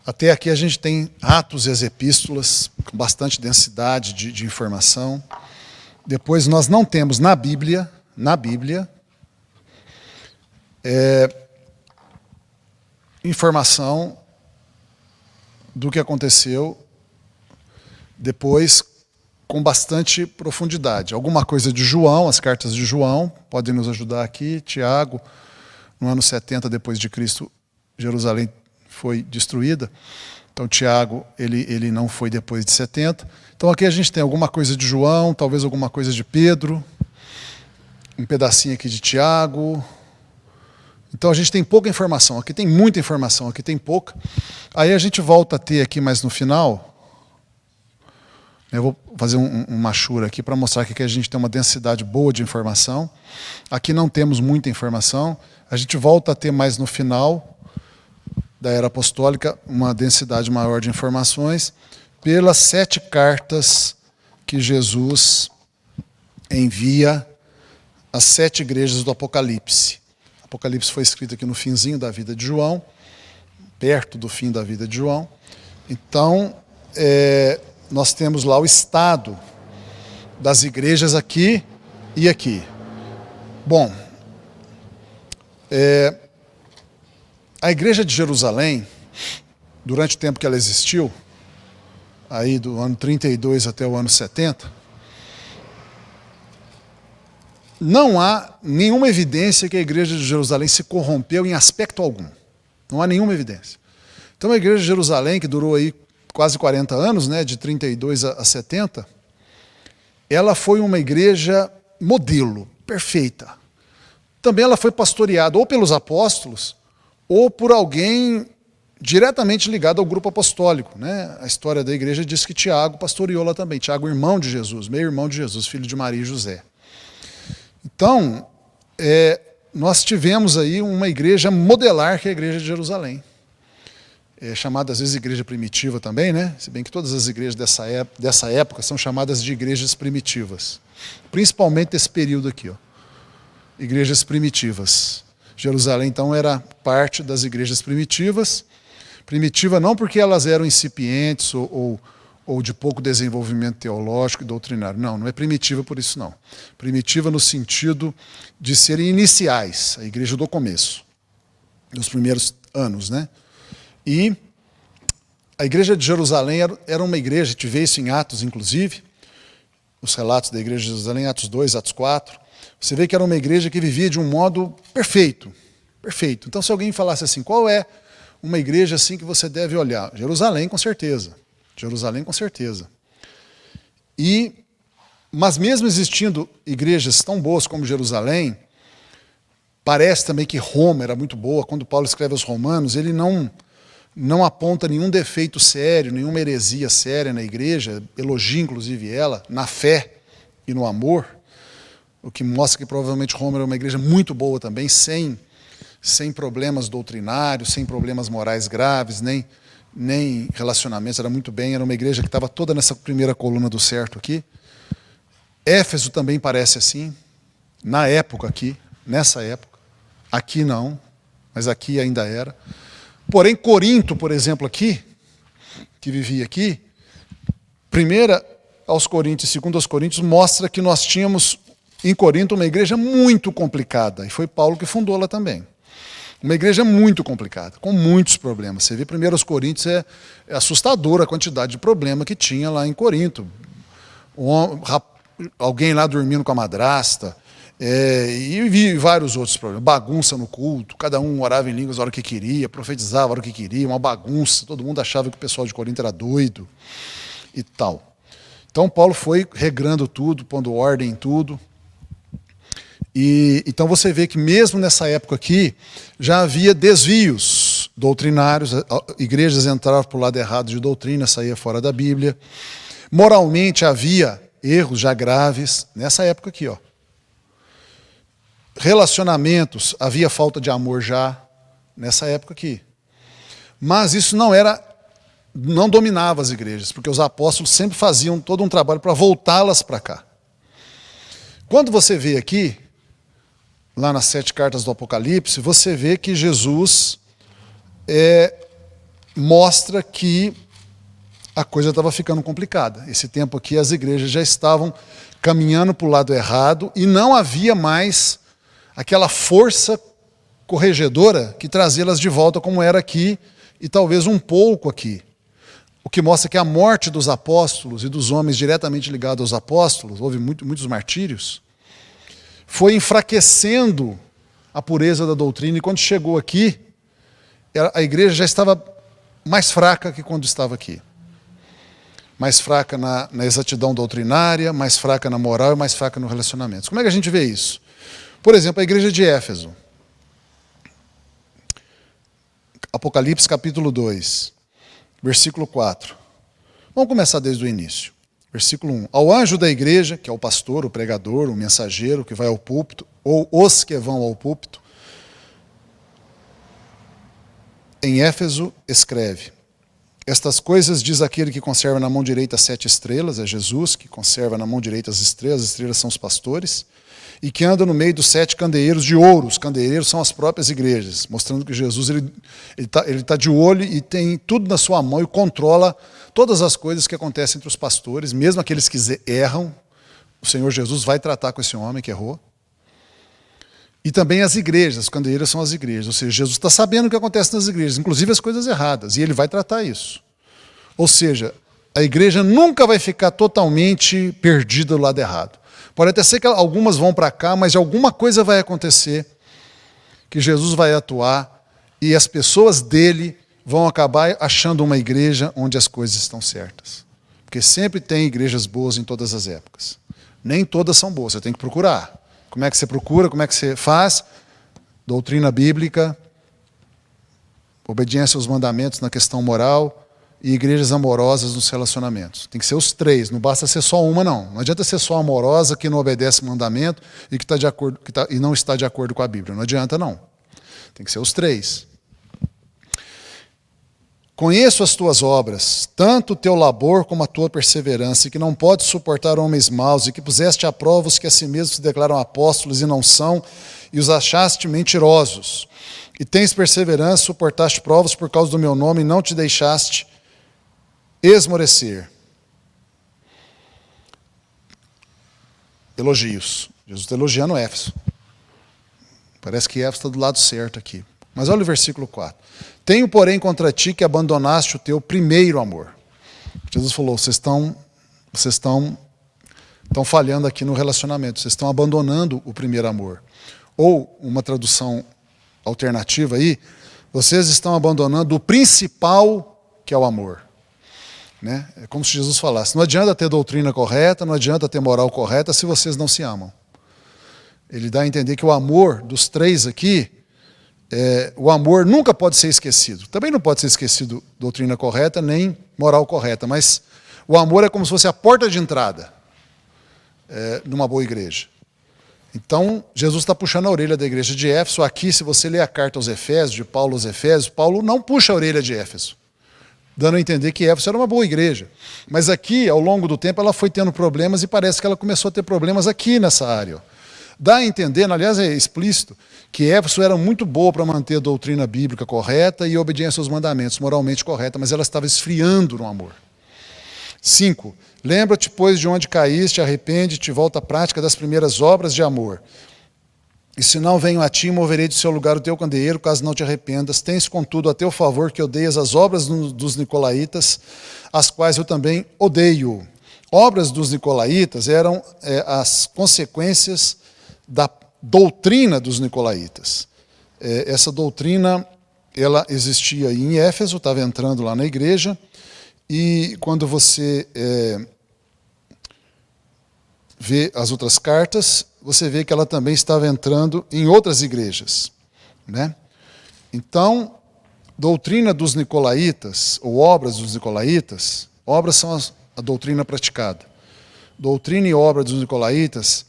Até aqui a gente tem Atos e as epístolas, com bastante densidade de informação. Depois nós não temos na Bíblia, informação do que aconteceu depois com bastante profundidade. Alguma coisa de João, as cartas de João, podem nos ajudar aqui. Tiago, no ano 70 depois de Cristo, Jerusalém foi destruída. Então Tiago, ele não foi depois de 70. Então aqui a gente tem alguma coisa de João, talvez alguma coisa de Pedro, um pedacinho aqui de Tiago, Então a gente tem pouca informação, aqui tem muita informação, aqui tem pouca. Aí a gente volta a ter aqui mais no final, eu vou fazer um machura aqui para mostrar que a gente tem uma densidade boa de informação. Aqui não temos muita informação, a gente volta a ter mais no final da Era Apostólica uma densidade maior de informações pelas 7 cartas que Jesus envia às 7 igrejas do Apocalipse. O Apocalipse foi escrito aqui no finzinho da vida de João, perto do fim da vida de João. Então, nós temos lá o estado das igrejas aqui e aqui. Bom, a igreja de Jerusalém, durante o tempo que ela existiu, aí do ano 32 até o ano 70, não há nenhuma evidência que a igreja de Jerusalém se corrompeu em aspecto algum. Não há nenhuma evidência. Então a igreja de Jerusalém, que durou aí quase 40 anos, né, de 32 a 70, ela foi uma igreja modelo, perfeita. Também ela foi pastoreada ou pelos apóstolos ou por alguém diretamente ligado ao grupo apostólico, né? A história da igreja diz que Tiago pastoreou lá também. Tiago, irmão de Jesus, meio-irmão de Jesus, filho de Maria e José. Então, nós tivemos aí uma igreja modelar, que é a igreja de Jerusalém. Chamada às vezes igreja primitiva também, né? Se bem que todas as igrejas dessa época são chamadas de igrejas primitivas. Principalmente esse período aqui, ó. Igrejas primitivas. Jerusalém, então, era parte das igrejas primitivas. Primitiva não porque elas eram incipientes ou de pouco desenvolvimento teológico e doutrinário. Não é primitiva por isso, não. Primitiva no sentido de serem iniciais, a igreja do começo, dos primeiros anos, né? E a igreja de Jerusalém era uma igreja, a gente vê isso em Atos, inclusive, os relatos da igreja de Jerusalém, Atos 2, Atos 4, você vê que era uma igreja que vivia de um modo perfeito, perfeito. Então, se alguém falasse assim, qual é uma igreja assim que você deve olhar? Jerusalém, com certeza. Jerusalém, com certeza. Mas mesmo existindo igrejas tão boas como Jerusalém, parece também que Roma era muito boa. Quando Paulo escreve aos Romanos, ele não aponta nenhum defeito sério, nenhuma heresia séria na igreja, elogia inclusive ela, na fé e no amor, o que mostra que provavelmente Roma era uma igreja muito boa também, sem problemas doutrinários, sem problemas morais graves, nem relacionamentos, era muito bem, era uma igreja que estava toda nessa primeira coluna do certo aqui. Éfeso também parece assim, na época aqui, nessa época, aqui não, mas aqui ainda era. Porém, Corinto, por exemplo, aqui, que vivia aqui, 1 aos Coríntios e 2 aos Coríntios, mostra que nós tínhamos em Corinto uma igreja muito complicada, e foi Paulo que fundou lá também. Uma igreja muito complicada, com muitos problemas. Você vê 1 aos Coríntios, é assustadora a quantidade de problema que tinha lá em Corinto. Alguém lá dormindo com a madrasta, e vi vários outros problemas. Bagunça no culto, cada um orava em línguas a hora que queria, profetizava a hora que queria, uma bagunça, todo mundo achava que o pessoal de Corinto era doido e tal. Então Paulo foi regrando tudo, pondo ordem em tudo. Então você vê que mesmo nessa época aqui, já havia desvios doutrinários, igrejas entravam para o lado errado de doutrina, saía fora da Bíblia. Moralmente havia erros já graves, nessa época aqui, ó. Relacionamentos, havia falta de amor já, nessa época aqui. Mas isso não dominava as igrejas, porque os apóstolos sempre faziam todo um trabalho para voltá-las para cá. Quando você vê aqui, lá nas 7 cartas do Apocalipse, você vê que Jesus mostra que a coisa estava ficando complicada. Esse tempo aqui as igrejas já estavam caminhando para o lado errado e não havia mais aquela força corregedora que trazia-las de volta como era aqui e talvez um pouco aqui. O que mostra que a morte dos apóstolos e dos homens diretamente ligados aos apóstolos, houve muitos martírios, foi enfraquecendo a pureza da doutrina, e quando chegou aqui, a igreja já estava mais fraca que quando estava aqui. Mais fraca na exatidão doutrinária, mais fraca na moral e mais fraca no relacionamento. Como é que a gente vê isso? Por exemplo, a igreja de Éfeso. Apocalipse capítulo 2, versículo 4. Vamos começar desde o início. Versículo 1. Ao anjo da igreja, que é o pastor, o pregador, o mensageiro que vai ao púlpito, ou os que vão ao púlpito, em Éfeso escreve: estas coisas diz aquele que conserva na mão direita 7 estrelas, é Jesus, que conserva na mão direita as estrelas são os pastores, e que anda no meio dos 7 candeeiros de ouro. Os candeeiros são as próprias igrejas, mostrando que Jesus ele tá de olho e tem tudo na sua mão e controla todas as coisas que acontecem entre os pastores, mesmo aqueles que erram. O Senhor Jesus vai tratar com esse homem que errou. E também as igrejas, os candeeiros são as igrejas, ou seja, Jesus está sabendo o que acontece nas igrejas, inclusive as coisas erradas, e ele vai tratar isso. Ou seja, a igreja nunca vai ficar totalmente perdida do lado errado. Pode até ser que algumas vão para cá, mas alguma coisa vai acontecer, que Jesus vai atuar, e as pessoas dele vão acabar achando uma igreja onde as coisas estão certas. Porque sempre tem igrejas boas em todas as épocas. Nem todas são boas, você tem que procurar. Como é que você procura, como é que você faz? Doutrina bíblica, obediência aos mandamentos na questão moral e igrejas amorosas nos relacionamentos. Tem que ser os 3, não basta ser só uma, não. Não adianta ser só amorosa que não obedece mandamento e que e não está de acordo com a Bíblia. Não adianta, não. Tem que ser os 3. Conheço as tuas obras, tanto o teu labor como a tua perseverança, e que não podes suportar homens maus, e que puseste à prova os que a si mesmos se declaram apóstolos e não são, e os achaste mentirosos. E tens perseverança, suportaste provas por causa do meu nome, e não te deixaste esmorecer. Elogios. Jesus está elogiando Éfeso. Parece que Éfeso está do lado certo aqui. Mas olha o versículo 4. Tenho, porém, contra ti que abandonaste o teu primeiro amor. Jesus falou, vocês estão falhando aqui no relacionamento, vocês estão abandonando o primeiro amor. Ou, uma tradução alternativa aí, vocês estão abandonando o principal, que é o amor. Né? É como se Jesus falasse, não adianta ter doutrina correta, não adianta ter moral correta se vocês não se amam. Ele dá a entender que o amor dos 3 aqui, o amor nunca pode ser esquecido. Também não pode ser esquecido doutrina correta, nem moral correta, mas o amor é como se fosse a porta de entrada numa boa igreja. Então, Jesus está puxando a orelha da igreja de Éfeso. Aqui, se você ler a carta aos Efésios, de Paulo aos Efésios, Paulo não puxa a orelha de Éfeso, dando a entender que Éfeso era uma boa igreja. Mas aqui, ao longo do tempo, ela foi tendo problemas e parece que ela começou a ter problemas aqui nessa área. Dá a entender, aliás é explícito, que Éfeso era muito boa para manter a doutrina bíblica correta e a obediência aos mandamentos, moralmente correta, mas ela estava esfriando no amor. 5. Lembra-te, pois, de onde caíste, arrepende-te e volta à prática das primeiras obras de amor. E se não venho a ti, moverei do seu lugar o teu candeeiro, caso não te arrependas. Tens, contudo, a teu favor que odeias as obras dos nicolaítas, as quais eu também odeio. Obras dos nicolaítas eram as consequências da doutrina dos nicolaítas. Essa doutrina, ela existia em Éfeso, estava entrando lá na igreja, e quando você vê as outras cartas, você vê que ela também estava entrando em outras igrejas. Né? Então, doutrina dos nicolaítas, ou obras dos nicolaítas, obras são a doutrina praticada. Doutrina e obra dos nicolaítas,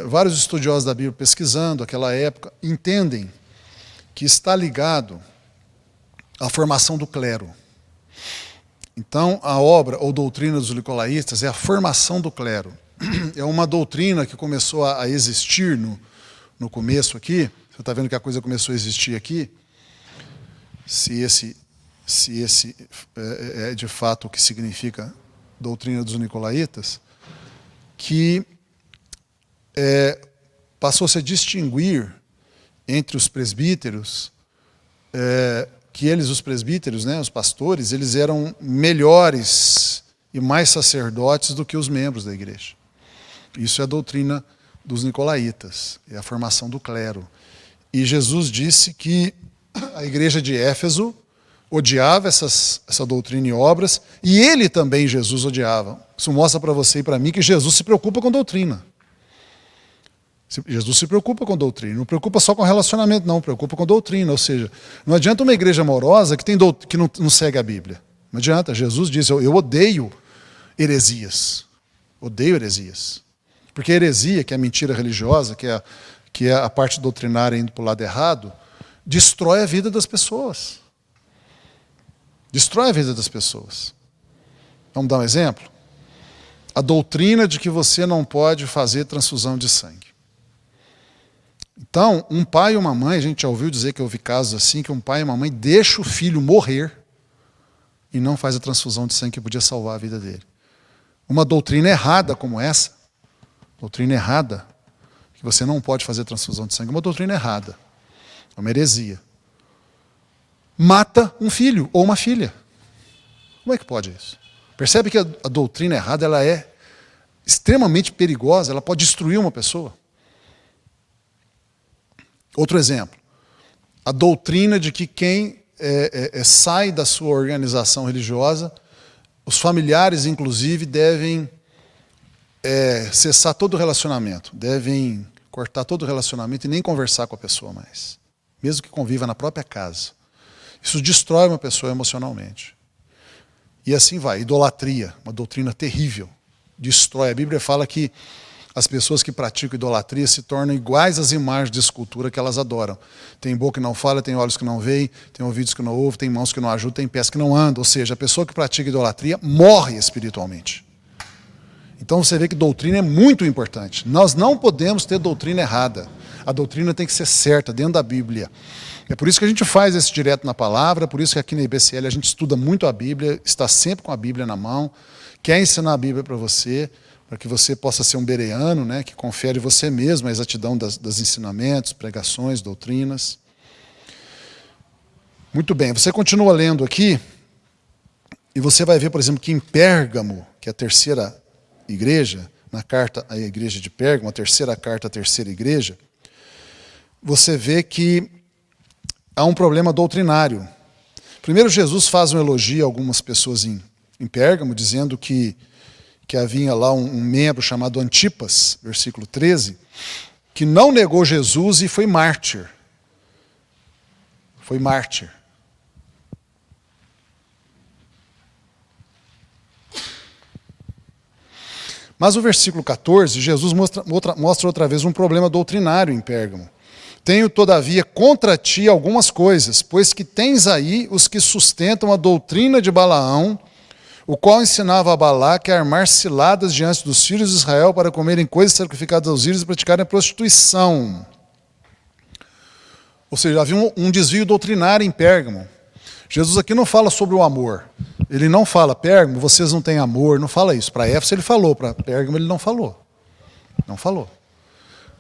vários estudiosos da Bíblia pesquisando aquela época, entendem que está ligado à formação do clero. Então, a obra ou doutrina dos nicolaítas é a formação do clero. É uma doutrina que começou a existir no começo aqui. Você está vendo que a coisa começou a existir aqui? Se esse é de fato o que significa doutrina dos nicolaítas, que passou-se a distinguir entre os presbíteros, que os presbíteros, né, os pastores, eles eram melhores e mais sacerdotes do que os membros da igreja. Isso é a doutrina dos nicolaítas, é a formação do clero. E Jesus disse que a igreja de Éfeso odiava essa doutrina e obras, e ele também, Jesus, odiava. Isso mostra para você e para mim que Jesus se preocupa com doutrina. Jesus se preocupa com doutrina, não preocupa só com relacionamento, não, preocupa com doutrina. Ou seja, não adianta uma igreja amorosa que não segue a Bíblia. Não adianta. Jesus diz, eu odeio heresias. Odeio heresias. Porque a heresia, que é a mentira religiosa, que é a parte doutrinária indo para o lado errado, destrói a vida das pessoas. Destrói a vida das pessoas. Vamos dar um exemplo? A doutrina de que você não pode fazer transfusão de sangue. Então, um pai e uma mãe, a gente já ouviu dizer que eu ouvi casos assim, que um pai e uma mãe deixam o filho morrer e não faz a transfusão de sangue que podia salvar a vida dele. Uma doutrina errada como essa, doutrina errada, que você não pode fazer transfusão de sangue, é uma doutrina errada, é uma heresia. Mata um filho ou uma filha. Como é que pode isso? Percebe que a doutrina errada ela é extremamente perigosa, ela pode destruir uma pessoa. Outro exemplo, a doutrina de que quem sai da sua organização religiosa, os familiares, inclusive, devem cessar todo o relacionamento, devem cortar todo o relacionamento e nem conversar com a pessoa mais, mesmo que conviva na própria casa. Isso destrói uma pessoa emocionalmente. E assim vai. Idolatria, uma doutrina terrível, destrói. A Bíblia fala que as pessoas que praticam idolatria se tornam iguais às imagens de escultura que elas adoram. Tem boca que não fala, tem olhos que não veem, tem ouvidos que não ouvem, tem mãos que não ajudam, tem pés que não andam. Ou seja, a pessoa que pratica idolatria morre espiritualmente. Então você vê que doutrina é muito importante. Nós não podemos ter doutrina errada. A doutrina tem que ser certa, dentro da Bíblia. É por isso que a gente faz esse direto na palavra, por isso que aqui na IBCL a gente estuda muito a Bíblia, está sempre com a Bíblia na mão, quer ensinar a Bíblia para você, para que você possa ser um bereano, né, que confere você mesmo a exatidão dos ensinamentos, pregações, doutrinas. Muito bem, você continua lendo aqui, e você vai ver, por exemplo, que em Pérgamo, que é a terceira igreja, na carta à igreja de Pérgamo, a terceira carta à terceira igreja, você vê que há um problema doutrinário. Primeiro, Jesus faz um elogio a algumas pessoas em Pérgamo, dizendo que havia lá um membro chamado Antipas, versículo 13, que não negou Jesus e foi mártir. Foi mártir. Mas o versículo 14, Jesus mostra outra vez um problema doutrinário em Pérgamo. Tenho, todavia, contra ti algumas coisas, pois que tens aí os que sustentam a doutrina de Balaão, o qual ensinava a Balaque a armar ciladas diante dos filhos de Israel para comerem coisas sacrificadas aos ídolos e praticarem a prostituição. Ou seja, havia um desvio doutrinário em Pérgamo. Jesus aqui não fala sobre o amor. Ele não fala, Pérgamo, vocês não têm amor, não fala isso. Para Éfeso ele falou, para Pérgamo ele não falou. Não falou.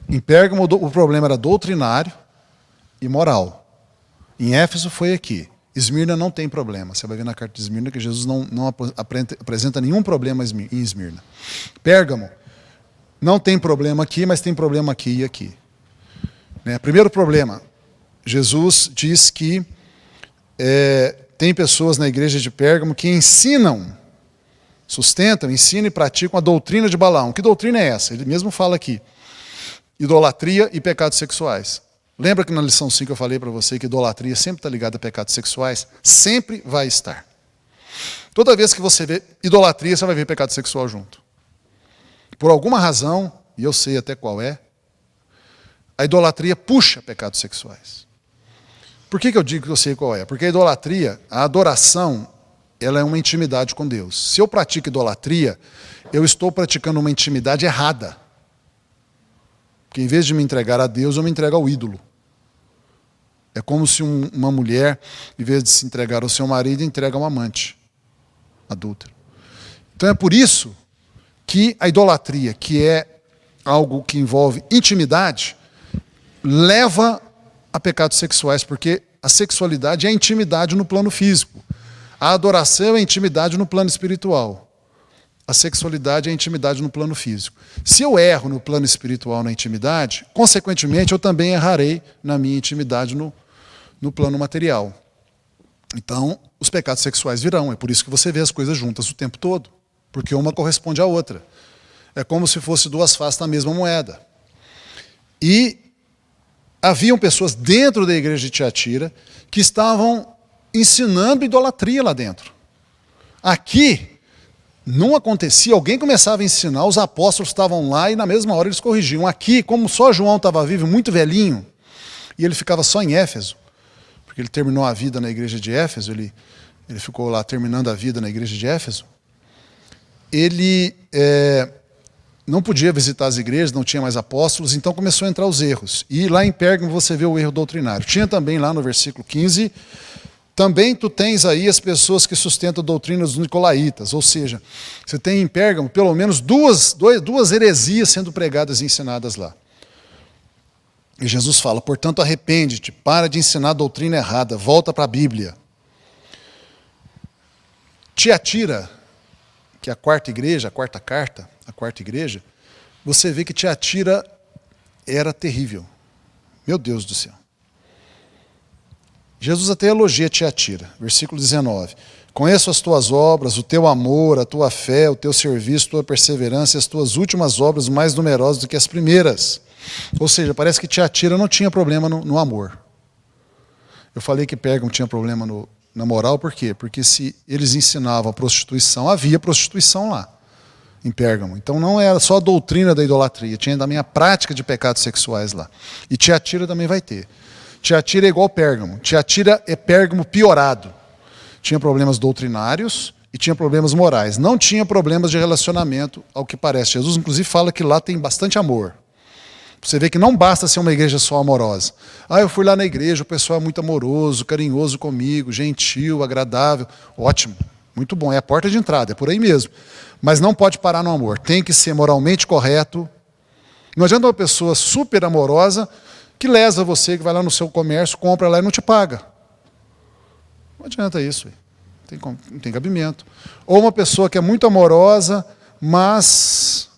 Em Pérgamo o problema era doutrinário e moral. Em Éfeso foi aqui. Esmirna não tem problema. Você vai ver na carta de Esmirna que Jesus não apresenta nenhum problema em Esmirna. Pérgamo não tem problema aqui, mas tem problema aqui e aqui. Primeiro problema, Jesus diz que tem pessoas na igreja de Pérgamo que ensinam, sustentam, ensinam e praticam a doutrina de Balaão. Que doutrina é essa? Ele mesmo fala aqui. Idolatria e pecados sexuais. Lembra que na lição 5 eu falei para você que idolatria sempre está ligada a pecados sexuais? Sempre vai estar. Toda vez que você vê idolatria, você vai ver pecado sexual junto. Por alguma razão, e eu sei até qual é, a idolatria puxa pecados sexuais. Por que eu digo que eu sei qual é? Porque a idolatria, a adoração, ela é uma intimidade com Deus. Se eu pratico idolatria, eu estou praticando uma intimidade errada. Porque em vez de me entregar a Deus, eu me entrego ao ídolo. É como se uma mulher, em vez de se entregar ao seu marido, entrega ao amante adúltero. Então é por isso que a idolatria, que é algo que envolve intimidade, leva a pecados sexuais, porque a sexualidade é a intimidade no plano físico. A adoração é a intimidade no plano espiritual. A sexualidade é a intimidade no plano físico. Se eu erro no plano espiritual, na intimidade, consequentemente eu também errarei na minha intimidade no plano material. Então, os pecados sexuais virão. É por isso que você vê as coisas juntas o tempo todo. Porque uma corresponde à outra. É como se fosse duas faces da mesma moeda. E haviam pessoas dentro da igreja de Tiatira que estavam ensinando idolatria lá dentro. Aqui não acontecia, alguém começava a ensinar, os apóstolos estavam lá e na mesma hora eles corrigiam. Aqui, como só João estava vivo, muito velhinho, e ele ficava só em Éfeso, porque ele terminou a vida na igreja de Éfeso, ele ficou lá terminando a vida na igreja de Éfeso, ele não podia visitar as igrejas, não tinha mais apóstolos, então começou a entrar os erros. E lá em Pérgamo você vê o erro doutrinário. Tinha também lá no versículo 15, também tu tens aí as pessoas que sustentam a doutrina dos nicolaítas, ou seja, você tem em Pérgamo pelo menos duas heresias sendo pregadas e ensinadas lá. E Jesus fala, portanto, arrepende-te, para de ensinar a doutrina errada, volta para a Bíblia. Tiatira, que é a quarta igreja, a quarta carta, a quarta igreja, você vê que Tiatira era terrível. Meu Deus do céu. Jesus até elogia Tiatira, versículo 19. Conheço as tuas obras, o teu amor, a tua fé, o teu serviço, a tua perseverança e as tuas últimas obras mais numerosas do que as primeiras. Ou seja, parece que Tiatira não tinha problema no amor. Eu falei que Pérgamo tinha problema na moral, por quê? Porque se eles ensinavam a prostituição, havia prostituição lá, em Pérgamo. Então não era só a doutrina da idolatria, tinha também a prática de pecados sexuais lá. E Tiatira também vai ter. Tiatira é igual Pérgamo. Tiatira é Pérgamo piorado. Tinha problemas doutrinários e tinha problemas morais. Não tinha problemas de relacionamento, ao que parece. Jesus, inclusive, fala que lá tem bastante amor. Você vê que não basta ser uma igreja só amorosa. Eu fui lá na igreja, o pessoal é muito amoroso, carinhoso comigo, gentil, agradável. Ótimo, muito bom, é a porta de entrada, é por aí mesmo. Mas não pode parar no amor, tem que ser moralmente correto. Não adianta uma pessoa super amorosa que lesa você, que vai lá no seu comércio, compra lá e não te paga. Não adianta isso, não tem cabimento. Ou uma pessoa que é muito amorosa, mas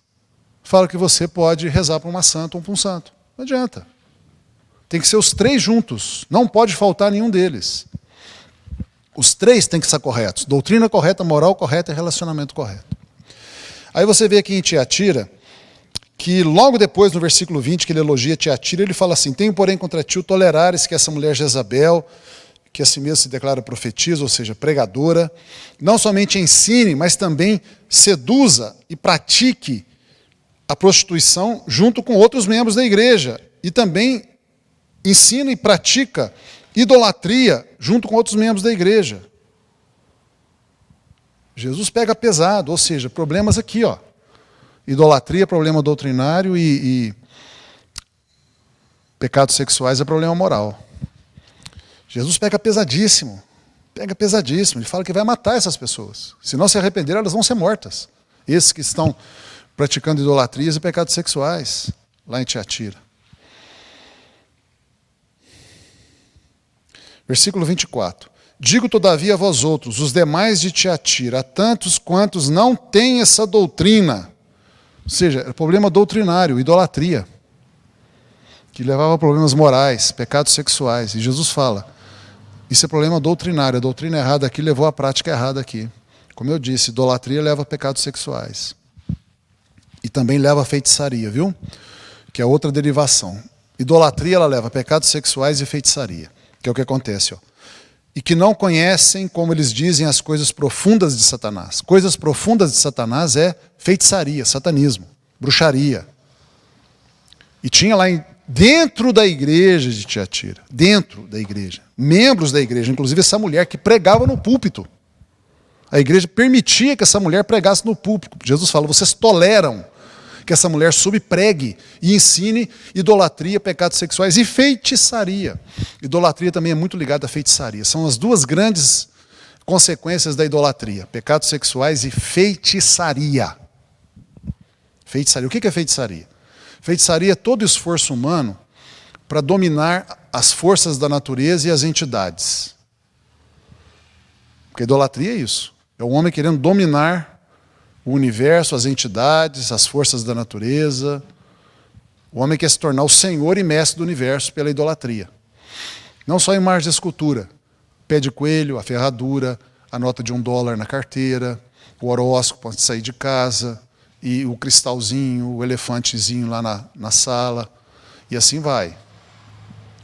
fala que você pode rezar para uma santa ou para um santo. Não adianta. Tem que ser os três juntos. Não pode faltar nenhum deles. Os três têm que estar corretos. Doutrina correta, moral correta e relacionamento correto. Aí você vê aqui em Tiatira, que logo depois, no versículo 20, que ele elogia Tiatira, ele fala assim, tenho, porém, contra ti o tolerares que essa mulher Jezabel, que a si mesma se declara profetisa, ou seja, pregadora, não somente ensine, mas também seduza e pratique a prostituição junto com outros membros da igreja. E também ensina e pratica idolatria junto com outros membros da igreja. Jesus pega pesado, ou seja, problemas aqui, ó. Idolatria é problema doutrinário e pecados sexuais é problema moral. Jesus pega pesadíssimo. Ele fala que vai matar essas pessoas. Se não se arrependerem, elas vão ser mortas. Esses que estão praticando idolatrias e pecados sexuais, lá em Tiatira. Versículo 24. Digo, todavia, a vós outros, os demais de Tiatira, a tantos quantos não têm essa doutrina, ou seja, é problema doutrinário, idolatria, que levava a problemas morais, pecados sexuais. E Jesus fala, isso é problema doutrinário, a doutrina errada aqui levou à prática errada aqui. Como eu disse, idolatria leva a pecados sexuais. E também leva a feitiçaria, viu? Que é outra derivação. Idolatria, ela leva a pecados sexuais e feitiçaria, que é o que acontece, ó. E que não conhecem, como eles dizem, as coisas profundas de Satanás. Coisas profundas de Satanás é feitiçaria, satanismo, bruxaria. E tinha lá dentro da igreja de Tiatira, dentro da igreja, membros da igreja, inclusive essa mulher que pregava no púlpito. A igreja permitia que essa mulher pregasse no púlpito. Jesus fala, vocês toleram que essa mulher subpregue e ensine idolatria, pecados sexuais e feitiçaria. Idolatria também é muito ligada à feitiçaria. São as duas grandes consequências da idolatria, pecados sexuais e feitiçaria. Feitiçaria. O que é feitiçaria? Feitiçaria é todo esforço humano para dominar as forças da natureza e as entidades. Porque idolatria é isso. É o homem querendo dominar o universo, as entidades, as forças da natureza. O homem quer se tornar o senhor e mestre do universo pela idolatria. Não só imagens de escultura. Pé de coelho, a ferradura, a nota de $1 na carteira, o horóscopo antes de sair de casa, e o cristalzinho, o elefantezinho lá na sala. E assim vai.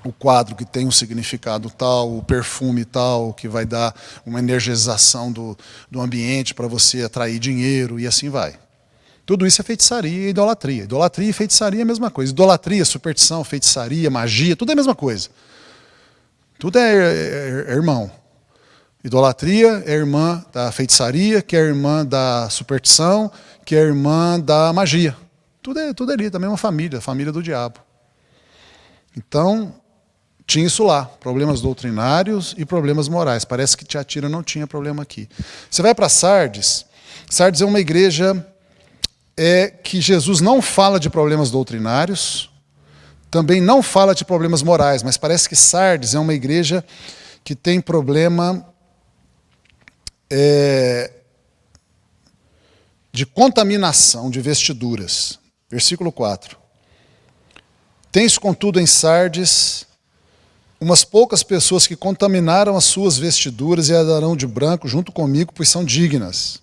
O quadro que tem um significado tal, o perfume tal, que vai dar uma energização do ambiente para você atrair dinheiro, e assim vai. Tudo isso é feitiçaria e idolatria. Idolatria e feitiçaria é a mesma coisa. Idolatria, superstição, feitiçaria, magia, tudo é a mesma coisa. Tudo é irmão. Idolatria é irmã da feitiçaria, que é irmã da superstição, que é irmã da magia. Tudo é ali, também uma família, a família do diabo. Então, tinha isso lá, problemas doutrinários e problemas morais. Parece que Tiatira não tinha problema aqui. Você vai para Sardes. Sardes é uma igreja que Jesus não fala de problemas doutrinários, também não fala de problemas morais, mas parece que Sardes é uma igreja que tem problema de contaminação de vestiduras. Versículo 4. Tens, contudo, em Sardes umas poucas pessoas que contaminaram as suas vestiduras e andarão de branco junto comigo, pois são dignas.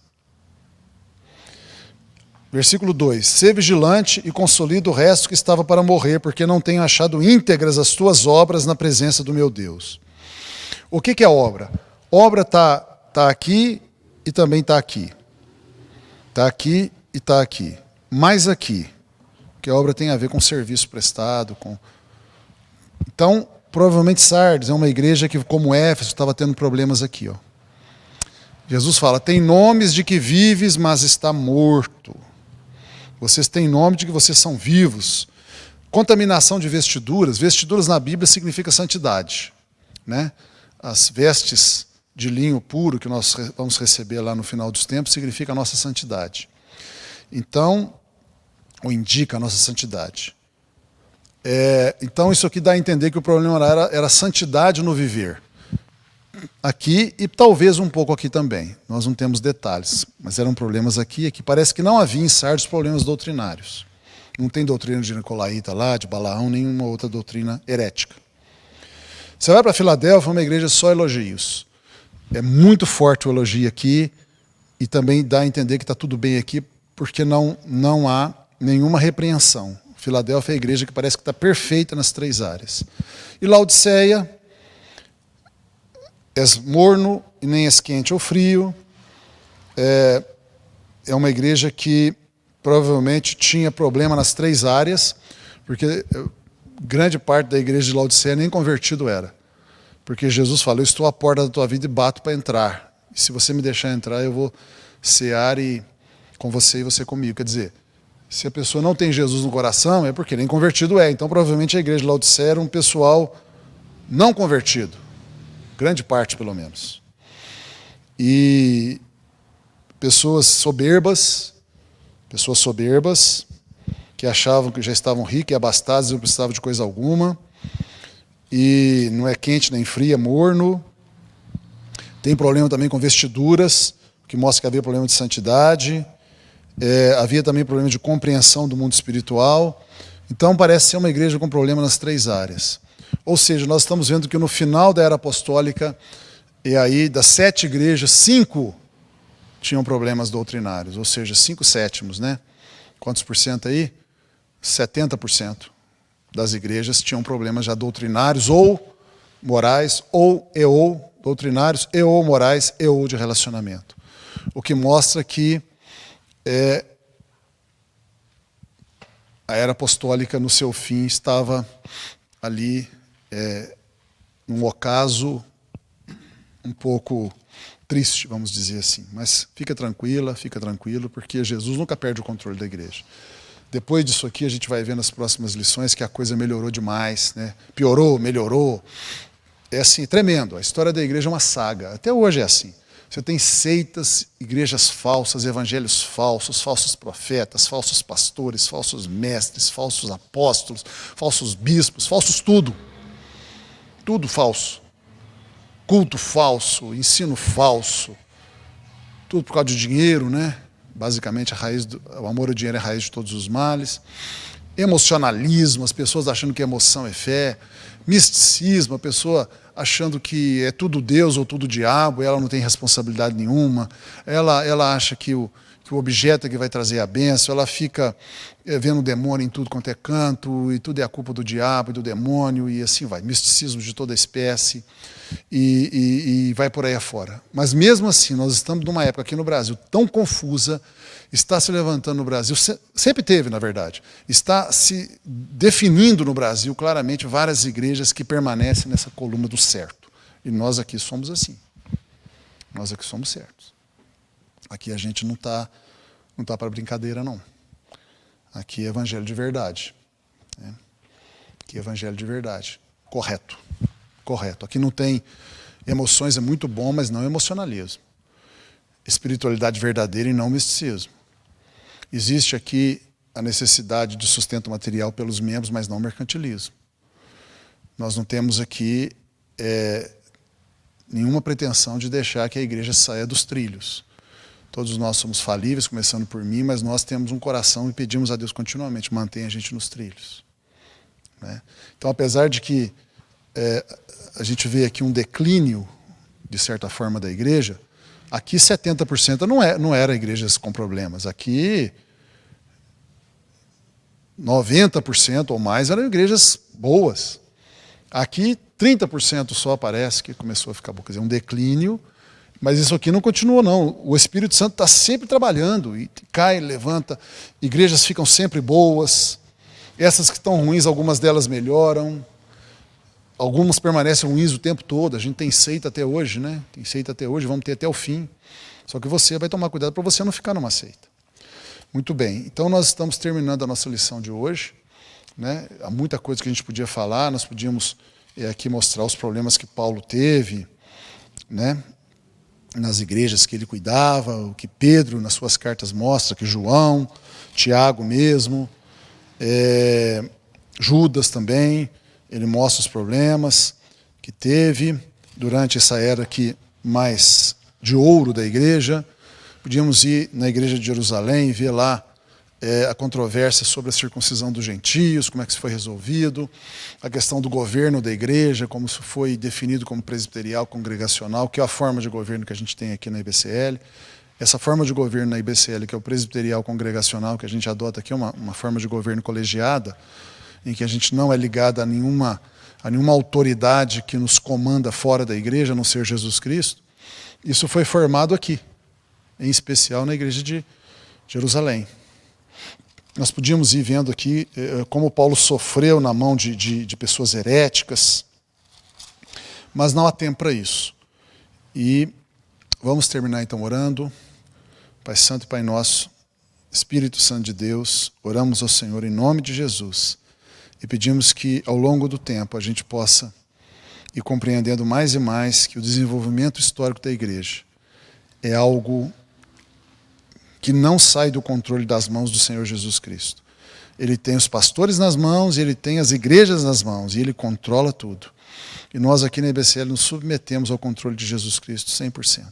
Versículo 2. Sê vigilante e consolida o resto que estava para morrer, porque não tenho achado íntegras as tuas obras na presença do meu Deus. O que é obra? Obra está aqui e também está aqui. Está aqui e está aqui. Mais aqui. Porque a obra tem a ver com serviço prestado. Então, provavelmente Sardes é uma igreja que, como Éfeso, estava tendo problemas aqui. Ó. Jesus fala, tem nomes de que vives, mas está morto. Vocês têm nome de que vocês são vivos. Contaminação de vestiduras. Vestiduras na Bíblia significa santidade. Né? As vestes de linho puro que nós vamos receber lá no final dos tempos significa a nossa santidade. Então, ou indica a nossa santidade. Então, isso aqui dá a entender que o problema era santidade no viver. Aqui e talvez um pouco aqui também. Nós não temos detalhes, mas eram problemas aqui e aqui. Parece que não havia em Sardes problemas doutrinários. Não tem doutrina de Nicolaíta lá, de Balaão, nenhuma outra doutrina herética. Você vai para Filadélfia, uma igreja só elogios. É muito forte o elogio aqui e também dá a entender que está tudo bem aqui, porque não há nenhuma repreensão. Filadélfia é a igreja que parece que está perfeita nas 3 áreas. E Laodiceia, és morno e nem és quente ou frio. É uma igreja que provavelmente tinha problema nas 3 áreas, porque grande parte da igreja de Laodiceia nem convertido era. Porque Jesus falou, eu estou à porta da tua vida e bato para entrar. E se você me deixar entrar, eu vou cear com você e você comigo. Quer dizer, se a pessoa não tem Jesus no coração, é porque nem convertido é. Então, provavelmente, a igreja de Laodiceia era um pessoal não convertido. Grande parte, pelo menos. E pessoas soberbas, que achavam que já estavam ricas e abastadas e não precisavam de coisa alguma. E não é quente nem frio, é morno. Tem problema também com vestiduras, que mostra que havia problema de santidade. Havia também problema de compreensão do mundo espiritual. Então parece ser uma igreja com problema nas 3 áreas. Ou seja, nós estamos vendo que no final da era apostólica, e aí das 7 igrejas, 5 tinham problemas doutrinários, ou seja, 5/7, né? Quantos por cento aí? 70% das igrejas tinham problemas já doutrinários ou morais, ou doutrinários, ou morais, ou de relacionamento. O que mostra que a era apostólica, no seu fim, estava ali num ocaso um pouco triste, vamos dizer assim. Mas fica tranquilo, porque Jesus nunca perde o controle da igreja. Depois disso aqui, a gente vai ver nas próximas lições que a coisa melhorou demais, né? Piorou, melhorou. É assim, tremendo. A história da igreja é uma saga. Até hoje é assim. Você tem seitas, igrejas falsas, evangelhos falsos, falsos profetas, falsos pastores, falsos mestres, falsos apóstolos, falsos bispos, falsos tudo. Tudo falso. Culto falso, ensino falso. Tudo por causa de dinheiro, né? Basicamente, o amor ao dinheiro é a raiz de todos os males. Emocionalismo, as pessoas achando que emoção é fé. Misticismo, a pessoa achando que é tudo Deus ou tudo diabo, ela não tem responsabilidade nenhuma. Ela acha que o que o objeto é que vai trazer a bênção, ela fica vendo o demônio em tudo quanto é canto, e tudo é a culpa do diabo e do demônio, e assim vai, misticismo de toda espécie, e vai por aí afora. Mas mesmo assim, nós estamos numa época aqui no Brasil tão confusa, está se levantando no Brasil, sempre teve, na verdade, está se definindo no Brasil claramente várias igrejas que permanecem nessa coluna do certo. E nós aqui somos assim. Nós aqui somos certos. Aqui a gente não está para brincadeira, não. Aqui é evangelho de verdade. Né? Aqui é evangelho de verdade. Correto. Correto. Aqui não tem emoções, é muito bom, mas não emocionalismo. Espiritualidade verdadeira e não misticismo. Existe aqui a necessidade de sustento material pelos membros, mas não mercantilismo. Nós não temos aqui nenhuma pretensão de deixar que a igreja saia dos trilhos. Todos nós somos falíveis, começando por mim, mas nós temos um coração e pedimos a Deus continuamente, mantenha a gente nos trilhos. Né? Então, apesar de que a gente vê aqui um declínio, de certa forma, da igreja, aqui 70% não era igrejas com problemas. Aqui 90% ou mais eram igrejas boas. Aqui 30% só parece que começou a ficar bom. Quer dizer, um declínio, mas isso aqui não continua, não. O Espírito Santo está sempre trabalhando, e cai, levanta, igrejas ficam sempre boas, essas que estão ruins, algumas delas melhoram, algumas permanecem ruins o tempo todo. A gente tem seita até hoje, né? Tem seita até hoje, vamos ter até o fim. Só que você vai tomar cuidado para você não ficar numa seita. Muito bem, então nós estamos terminando a nossa lição de hoje. Né? Há muita coisa que a gente podia falar, nós podíamos aqui mostrar os problemas que Paulo teve, né? Nas igrejas que ele cuidava, o que Pedro nas suas cartas mostra, que João, Tiago mesmo, Judas também, ele mostra os problemas que teve durante essa era aqui mais de ouro da igreja. Podíamos ir na igreja de Jerusalém e ver lá a controvérsia sobre a circuncisão dos gentios, como é que isso foi resolvido, a questão do governo da igreja, como isso foi definido como presbiterial, congregacional, que é a forma de governo que a gente tem aqui na IBCL. Essa forma de governo na IBCL, que é o presbiterial congregacional, que a gente adota aqui, é uma forma de governo colegiada, em que a gente não é ligado a nenhuma autoridade que nos comanda fora da igreja, a não ser Jesus Cristo. Isso foi formado aqui, em especial na igreja de Jerusalém. Nós podíamos ir vendo aqui como Paulo sofreu na mão de pessoas heréticas, mas não há tempo para isso. E vamos terminar então orando. Pai Santo e Pai Nosso, Espírito Santo de Deus, oramos ao Senhor em nome de Jesus e pedimos que ao longo do tempo a gente possa ir compreendendo mais e mais que o desenvolvimento histórico da igreja é algo que não sai do controle das mãos do Senhor Jesus Cristo. Ele tem os pastores nas mãos, ele tem as igrejas nas mãos, e ele controla tudo. E nós aqui na IBCL nos submetemos ao controle de Jesus Cristo 100%.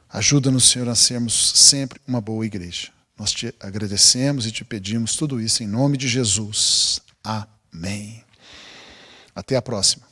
Ajuda-nos, Senhor, a sermos sempre uma boa igreja. Nós te agradecemos e te pedimos tudo isso em nome de Jesus. Amém. Até a próxima.